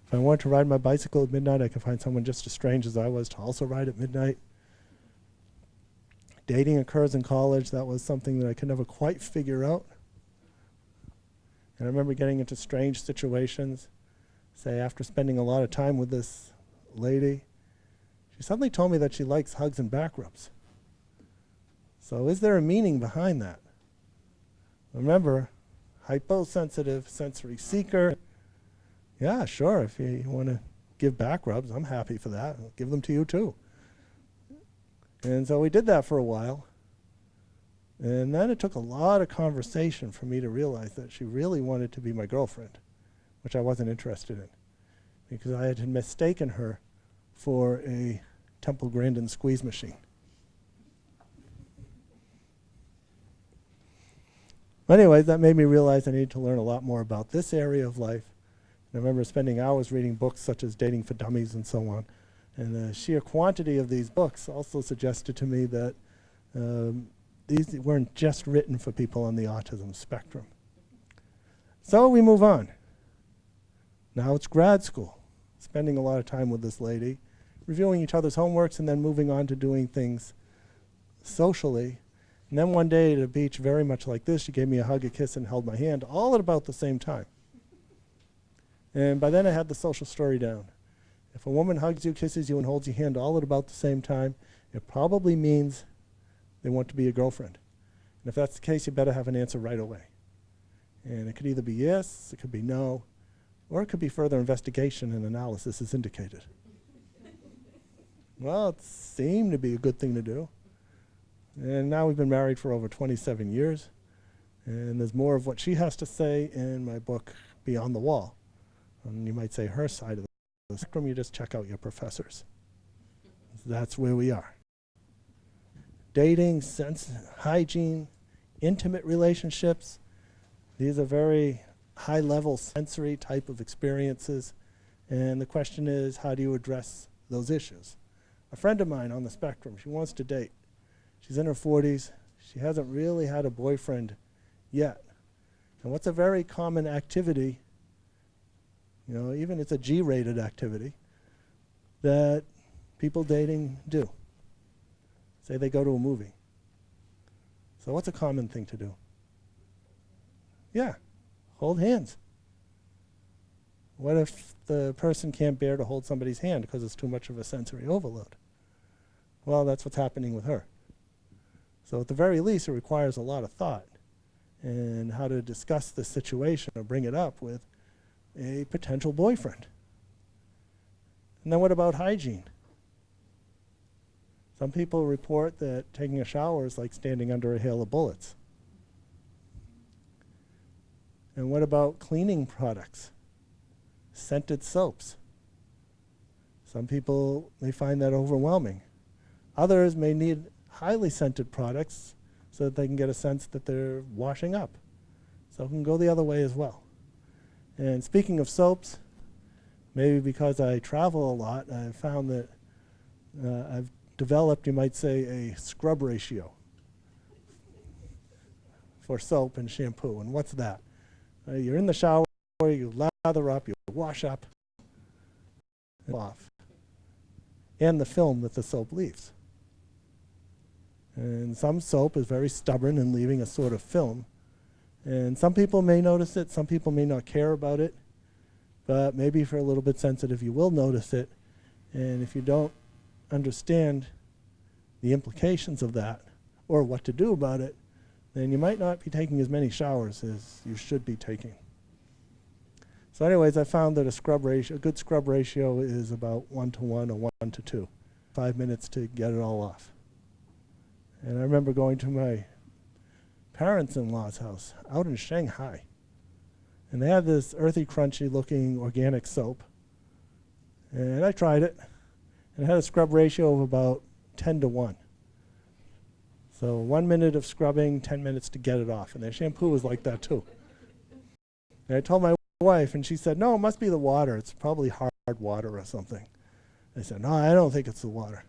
If I wanted to ride my bicycle at midnight, I could find someone just as strange as I was to also ride at midnight. Dating occurs in college. That was something that I could never quite figure out. And I remember getting into strange situations. Say, after spending a lot of time with this lady, she suddenly told me that she likes hugs and back rubs. So is there a meaning behind that? Remember, hyposensitive sensory seeker. Yeah, sure, if you want to give back rubs, I'm happy for that. I'll give them to you too. And so we did that for a while. And then it took a lot of conversation for me to realize that she really wanted to be my girlfriend, which I wasn't interested in, because I had mistaken her for a Temple Grandin squeeze machine. Anyways, that made me realize I needed to learn a lot more about this area of life. And I remember spending hours reading books such as Dating for Dummies and so on. And the sheer quantity of these books also suggested to me that these weren't just written for people on the autism spectrum. So we move on. Now it's grad school, spending a lot of time with this lady, reviewing each other's homeworks and then moving on to doing things socially. And then one day at a beach, very much like this, she gave me a hug, a kiss, and held my hand, all at about the same time. And by then I had the social story down. If a woman hugs you, kisses you, and holds your hand all at about the same time, it probably means they want to be your girlfriend. And if that's the case, you better have an answer right away. And it could either be yes, it could be no, or it could be further investigation and analysis as indicated. Well, it seemed to be a good thing to do. And now we've been married for over 27 years. And there's more of what she has to say in my book, Beyond the Wall. And you might say her side of the spectrum, you just check out your professors. That's where we are. Dating, hygiene, intimate relationships. These are very high-level sensory type of experiences. And the question is, how do you address those issues? A friend of mine on the spectrum, she wants to date. She's in her 40s. She hasn't really had a boyfriend yet. And what's a very common activity, you know, even it's a G-rated activity, that people dating do? Say they go to a movie. So what's a common thing to do? Yeah, hold hands. What if the person can't bear to hold somebody's hand because it's too much of a sensory overload? Well, that's what's happening with her. So at the very least, it requires a lot of thought and how to discuss the situation or bring it up with a potential boyfriend. And then what about hygiene? Some people report that taking a shower is like standing under a hail of bullets. And what about cleaning products? Scented soaps. Some people may find that overwhelming. Others may need highly scented products so that they can get a sense that they're washing up. So it can go the other way as well. And speaking of soaps, maybe because I travel a lot, I've found that I've developed, you might say, a scrub ratio for soap and shampoo. And what's that? You're in the shower, you lather up, you wash up, and off. And the film that the soap leaves. And some soap is very stubborn in leaving a sort of film. And some people may notice it, some people may not care about it, but maybe if you're a little bit sensitive, you will notice it. And if you don't understand the implications of that or what to do about it, then you might not be taking as many showers as you should be taking. So anyways, I found that a good scrub ratio is about 1-to-1 or 1-to-2. 5 minutes to get it all off. And I remember going to my parents-in-law's house out in Shanghai. And they had this earthy, crunchy looking organic soap. And I tried it. And it had a scrub ratio of about 10-to-1. So 1 minute of scrubbing, 10 minutes to get it off. And their shampoo was like that too. And I told my wife, and she said, no, it must be the water. It's probably hard water or something. I said, no, I don't think it's the water.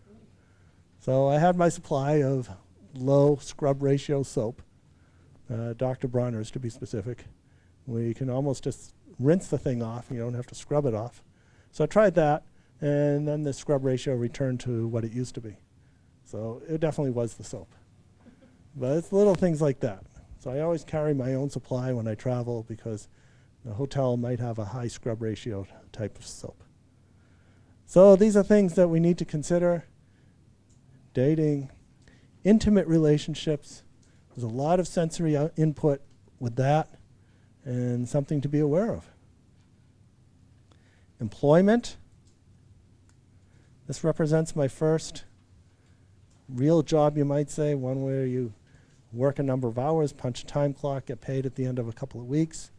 So I had my supply of low scrub ratio soap, Dr. Bronner's to be specific. We can almost just rinse the thing off. You don't have to scrub it off. So I tried that, and then the scrub ratio returned to what it used to be. So it definitely was the soap. But it's little things like that. So I always carry my own supply when I travel because the hotel might have a high scrub ratio type of soap. So these are things that we need to consider. Dating, intimate relationships. There's a lot of sensory input with that, and something to be aware of. Employment. This represents my first real job, you might say, one where you work a number of hours, punch a time clock, get paid at the end of a couple of weeks.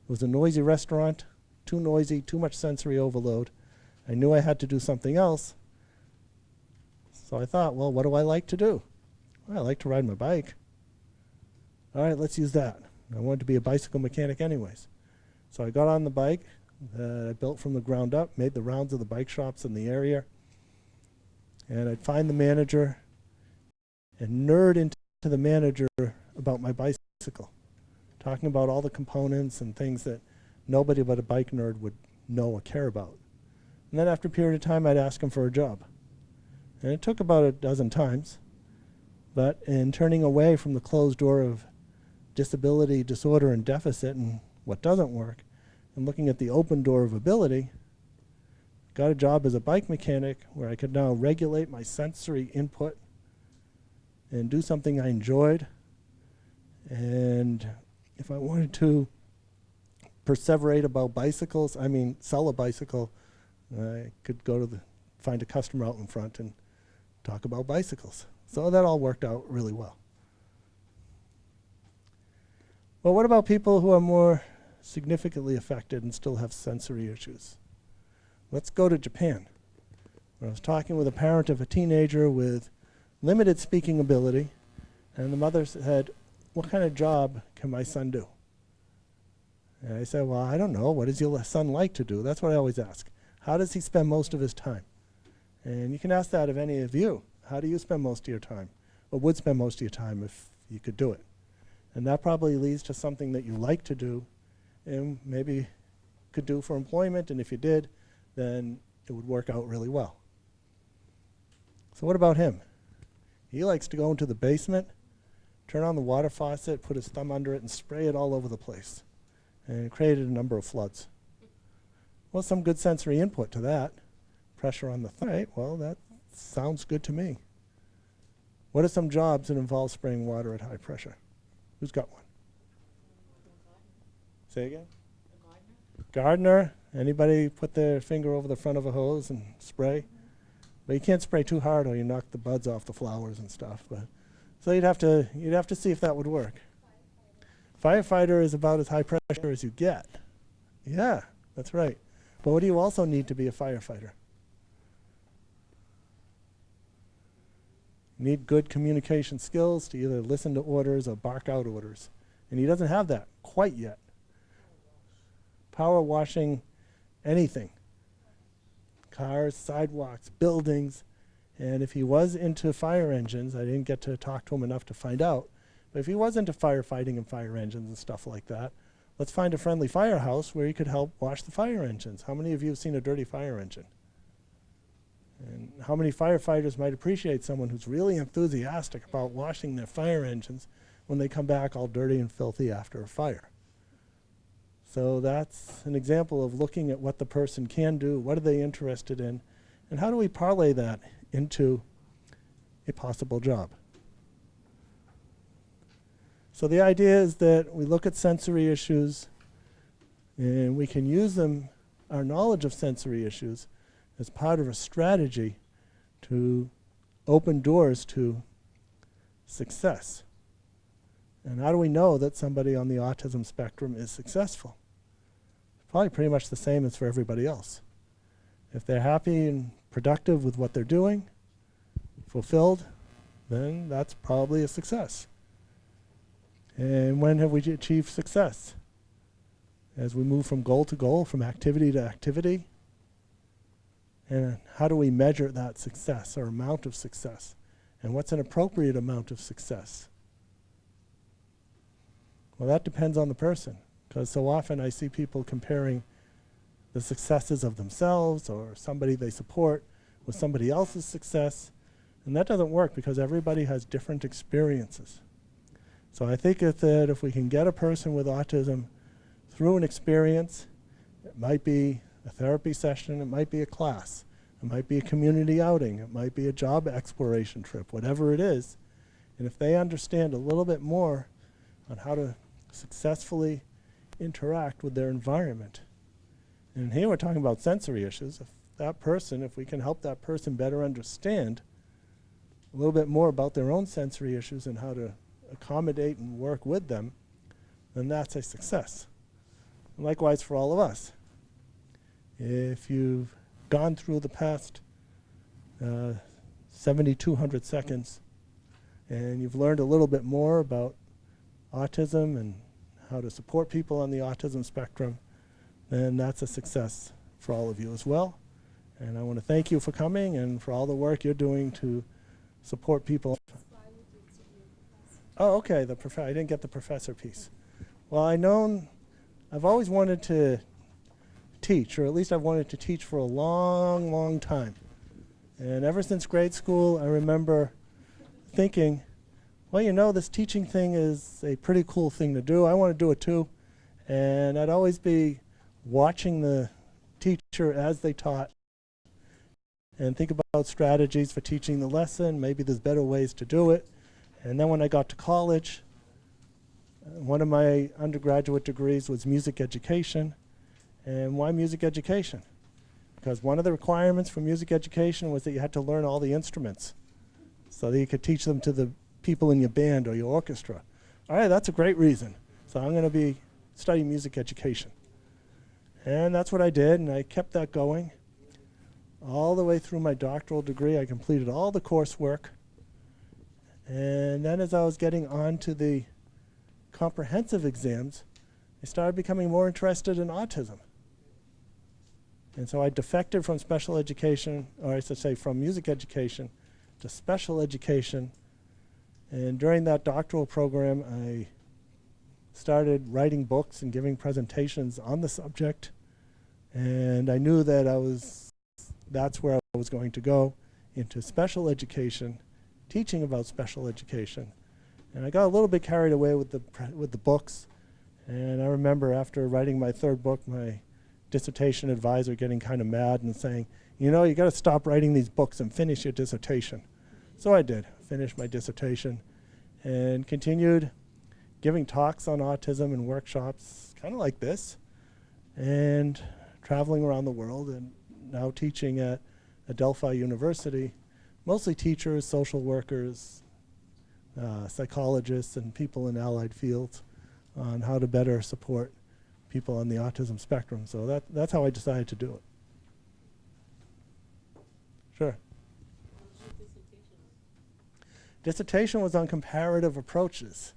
It was a noisy restaurant, too noisy, too much sensory overload. I knew I had to do something else. So I thought, well, what do I like to do? Well, I like to ride my bike. All right, let's use that. I wanted to be a bicycle mechanic anyways. So I got on the bike that I built from the ground up, made the rounds of the bike shops in the area, and I'd find the manager and nerd into the manager about my bicycle, talking about all the components and things that nobody but a bike nerd would know or care about. And then after a period of time, I'd ask him for a job. And it took about a dozen times, but in turning away from the closed door of disability, disorder, and deficit and what doesn't work, and looking at the open door of ability, got a job as a bike mechanic where I could now regulate my sensory input and do something I enjoyed. And if I wanted to perseverate about bicycles, sell a bicycle, I could find a customer out in front and talk about bicycles. So that all worked out really well. Well, what about people who are more significantly affected and still have sensory issues? Let's go to Japan, where I was talking with a parent of a teenager with limited speaking ability, and the mother said, what kind of job can my son do? And I said, well, I don't know. What does your son like to do? That's what I always ask. How does he spend most of his time? And you can ask that of any of you. How do you spend most of your time? Or would spend most of your time if you could do it? And that probably leads to something that you like to do and maybe could do for employment, and if you did, then it would work out really well. So what about him? He likes to go into the basement, turn on the water faucet, put his thumb under it, and spray it all over the place. And it created a number of floods. Well, some good sensory input to that. Pressure on the thumb. Right, well, that sounds good to me. What are some jobs that involve spraying water at high pressure? Who's got one? Say again? Gardener. Anybody put their finger over the front of a hose and spray? But you can't spray too hard or you knock the buds off the flowers and stuff. But so you'd have to see if that would work. Firefighter is about as high pressure as you get. Yeah, that's right. But what do you also need to be a firefighter? You need good communication skills to either listen to orders or bark out orders. And he doesn't have that quite yet. Power washing anything. Cars, sidewalks, buildings. And if he was into fire engines, I didn't get to talk to him enough to find out, but if he was into firefighting and fire engines and stuff like that, let's find a friendly firehouse where he could help wash the fire engines. How many of you have seen a dirty fire engine? And how many firefighters might appreciate someone who's really enthusiastic about washing their fire engines when they come back all dirty and filthy after a fire? So that's an example of looking at what the person can do, what are they interested in, and how do we parlay that into a possible job. So the idea is that we look at sensory issues and we can use them, our knowledge of sensory issues, as part of a strategy to open doors to success. And how do we know that somebody on the autism spectrum is successful? Probably pretty much the same as for everybody else. If they're happy and productive with what they're doing, fulfilled, then that's probably a success. And when have we achieved success? As we move from goal to goal, from activity to activity. And how do we measure that success or amount of success? And what's an appropriate amount of success? Well, that depends on the person, because so often I see people comparing the successes of themselves or somebody they support with somebody else's success. And that doesn't work because everybody has different experiences. So I think that if we can get a person with autism through an experience, it might be a therapy session, it might be a class, it might be a community outing, it might be a job exploration trip, whatever it is. And if they understand a little bit more on how to successfully interact with their environment. And here we're talking about sensory issues. If we can help that person better understand a little bit more about their own sensory issues and how to accommodate and work with them, then that's a success. And likewise for all of us. If you've gone through the past 7,200 seconds and you've learned a little bit more about autism and how to support people on the autism spectrum, then that's a success for all of you as well. And I want to thank you for coming and for all the work you're doing to support people. Oh, okay, I didn't get the professor piece. Well, I've always wanted to teach, or at least I've wanted to teach for a long, long time. And ever since grade school, I remember thinking, well, this teaching thing is a pretty cool thing to do. I want to do it too. And I'd always be watching the teacher as they taught and think about strategies for teaching the lesson. Maybe there's better ways to do it. And then when I got to college, one of my undergraduate degrees was music education. And why music education? Because one of the requirements for music education was that you had to learn all the instruments so that you could teach them to the people in your band or your orchestra. All right, that's a great reason. So I'm going to be studying music education. And that's what I did, and I kept that going. All the way through my doctoral degree, I completed all the coursework. And then as I was getting on to the comprehensive exams, I started becoming more interested in autism. And so I defected from special education, or I should say from music education to special education. And during that doctoral program, I started writing books and giving presentations on the subject. And I knew that that's where I was going to go, into special education, teaching about special education. And I got a little bit carried away with the books. And I remember after writing my third book, my dissertation advisor getting kind of mad and saying, you got to stop writing these books and finish your dissertation. So I did, finished my dissertation and continued giving talks on autism and workshops, kind of like this, and traveling around the world and now teaching at Adelphi University, mostly teachers, social workers, psychologists, and people in allied fields on how to better support people on the autism spectrum. So that's how I decided to do it. Sure. What was your dissertation on? Dissertation was on comparative approaches.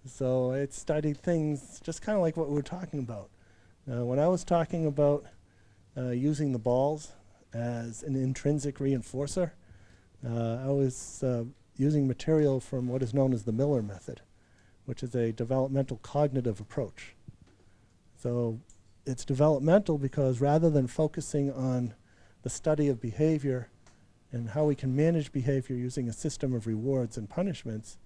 So it studied things just kind of like what we were talking about. When I was talking about using the balls as an intrinsic reinforcer, I was using material from what is known as the Miller method, which is a developmental cognitive approach. So it's developmental because rather than focusing on the study of behavior and how we can manage behavior using a system of rewards and punishments,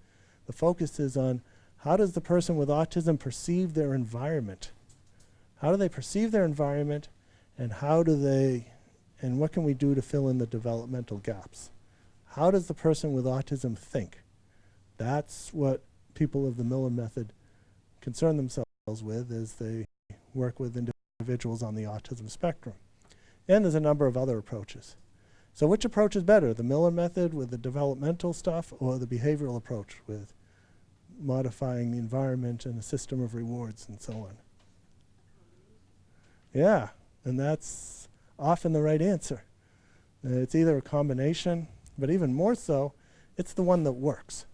the focus is on how does the person with autism perceive their environment? How do they perceive their environment, and what can we do to fill in the developmental gaps? How does the person with autism think? That's what people of the Miller method concern themselves with as they work with individuals on the autism spectrum. And there's a number of other approaches. So which approach is better, the Miller method with the developmental stuff or the behavioral approach with modifying the environment and a system of rewards and so on? Yeah, and that's often the right answer. It's either a combination, but even more so, it's the one that works.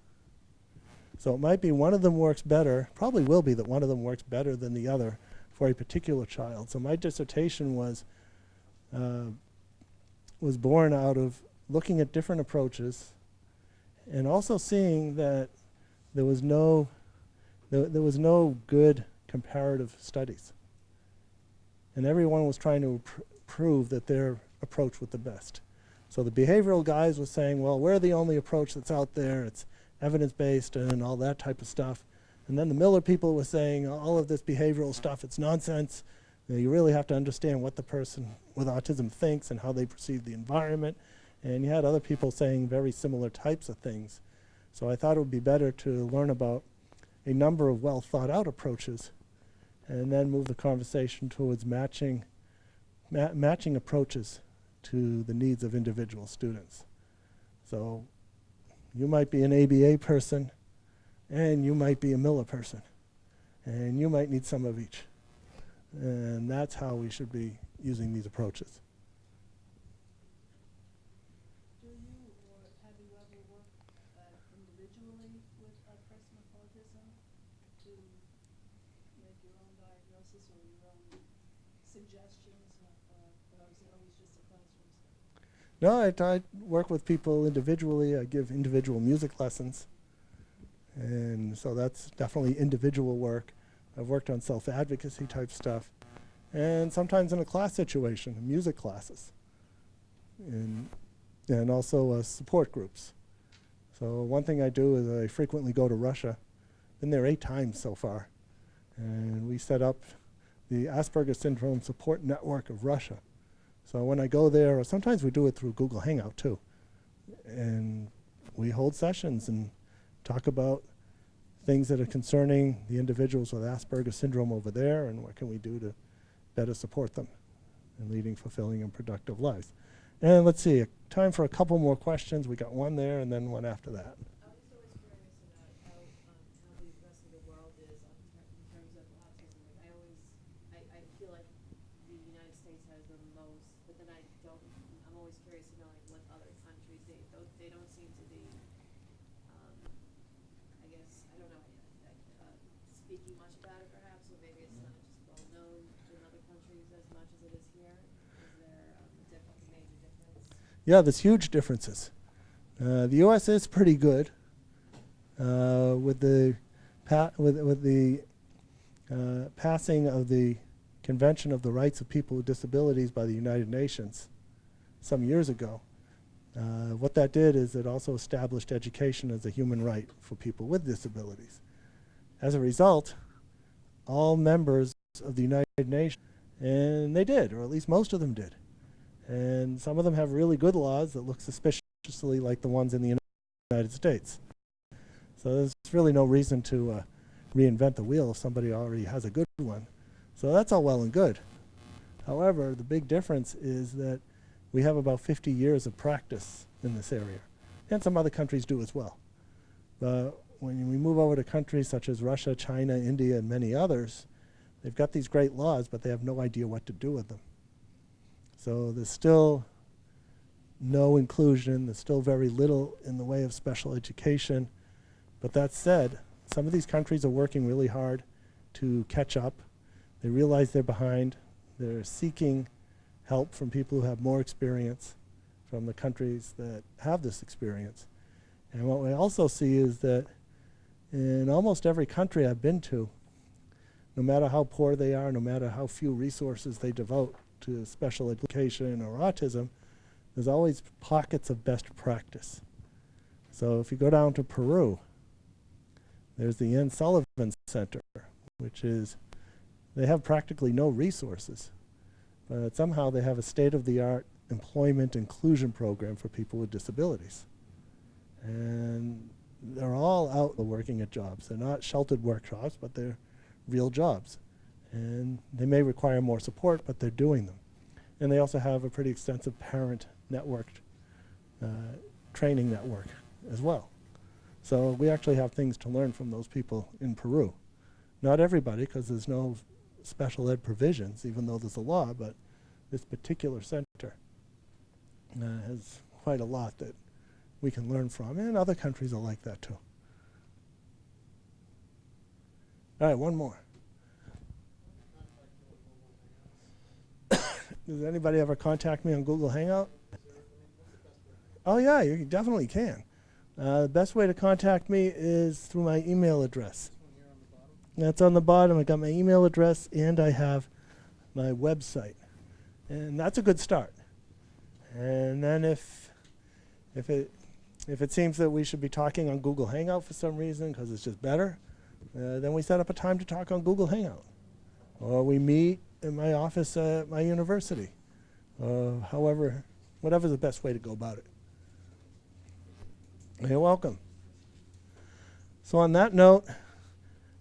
So it might be one of them works better, probably will be that one of them works better than the other for a particular child. So my dissertation was born out of looking at different approaches and also seeing that there was no good comparative studies. and everyone was trying to prove that their approach was the best. So the behavioral guys were saying, well, we're the only approach that's out there. It's evidence-based and all that type of stuff. And then the Miller people were saying all of this behavioral stuff, it's nonsense. You really have to understand what the person with autism thinks and how they perceive the environment. And you had other people saying very similar types of things. So I thought it would be better to learn about a number of well thought out approaches and then move the conversation towards matching approaches to the needs of individual students. So you might be an ABA person and you might be a Miller person and you might need some of each. And that's how we should be using these approaches. Do you or have you ever worked individually with a person with autism to make your own diagnosis or your own suggestions, or is it always just a classroom setting? No, I work with people individually. I give individual music lessons. And so that's definitely individual work. I've worked on self-advocacy type stuff. And sometimes in a class situation, music classes. And also support groups. So one thing I do is I frequently go to Russia. Been there 8 times so far. And we set up the Asperger Syndrome Support Network of Russia. So when I go there, or sometimes we do it through Google Hangout too. And we hold sessions and talk about things that are concerning the individuals with Asperger syndrome over there and what can we do to better support them in leading fulfilling and productive lives. And let's see, time for a couple more questions. We got one there and then one after that. I was always curious about how the rest of the world is in terms of autism. Like I feel like the United States has the most, but then I'm always curious to know like what other countries, they don't seem to be, I guess, I don't know, speaking much about it perhaps, or maybe it's not just well known in other countries as much as it is here. Is there a major difference? Yeah, there's huge differences. The U.S. is pretty good with the passing of the Convention of the Rights of People with Disabilities by the United Nations some years ago. What that did is it also established education as a human right for people with disabilities. As a result, all members of the United Nations, and they did, or at least most of them did. And some of them have really good laws that look suspiciously like the ones in the United States. So there's really no reason to reinvent the wheel if somebody already has a good one. So that's all well and good. However, the big difference is that we have about 50 years of practice in this area, and some other countries do as well. But when we move over to countries such as Russia, China, India, and many others, they've got these great laws, but they have no idea what to do with them. So there's still no inclusion, there's still very little in the way of special education. But that said, some of these countries are working really hard to catch up. They realize they're behind. They're seeking help from people who have more experience, from the countries that have this experience. And what we also see is that in almost every country I've been to, no matter how poor they are, no matter how few resources they devote to special education or autism, there's always pockets of best practice. So if you go down to Peru, there's the Ann Sullivan Center, which is, they have practically no resources, but somehow they have a state-of-the-art employment inclusion program for people with disabilities. And they're all out working at jobs. They're not sheltered workshops, but they're real jobs. And they may require more support, but they're doing them. And they also have a pretty extensive parent networked training network as well. So we actually have things to learn from those people in Peru. Not everybody, because there's no special ed provisions, even though there's a law, but this particular center has quite a lot that we can learn from, and other countries are like that too. All right, one more. Does anybody ever contact me on Google Hangout? Oh yeah, you definitely can. The best way to contact me is through my email address. That's on the bottom. I got my email address, and I have my website. And that's a good start. And then if it seems that we should be talking on Google Hangout for some reason because it's just better, then we set up a time to talk on Google Hangout. Or we meet in my office at my university. Whatever's the best way to go about it. You're welcome. So on that note,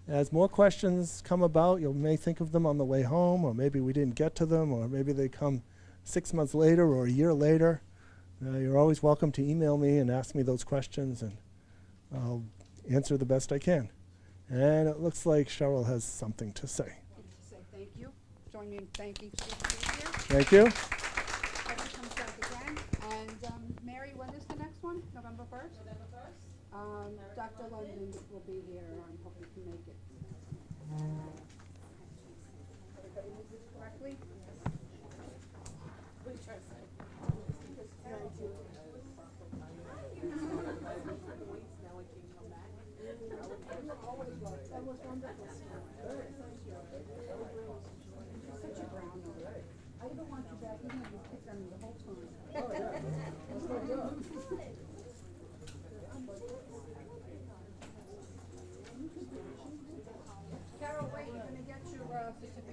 as more questions come about, you may think of them on the way home, or maybe we didn't get to them, or maybe they come 6 months later or a year later. You're always welcome to email me and ask me those questions, and I'll answer the best I can. And it looks like Cheryl has something to say. Say thank you. Join me in thanking Steve for being here. Thank you. Hope he comes back again. And Mary, when is the next one? November 1st? November 1st. Dr. London will be here. I hope you can make it. Everybody move this correctly? What are you trying to say? That was wonderful. Such a grounder. I even want you back in here. You picked on me the whole time. Oh, yeah. That's so good. Carol, wait, you're going to get your certificate.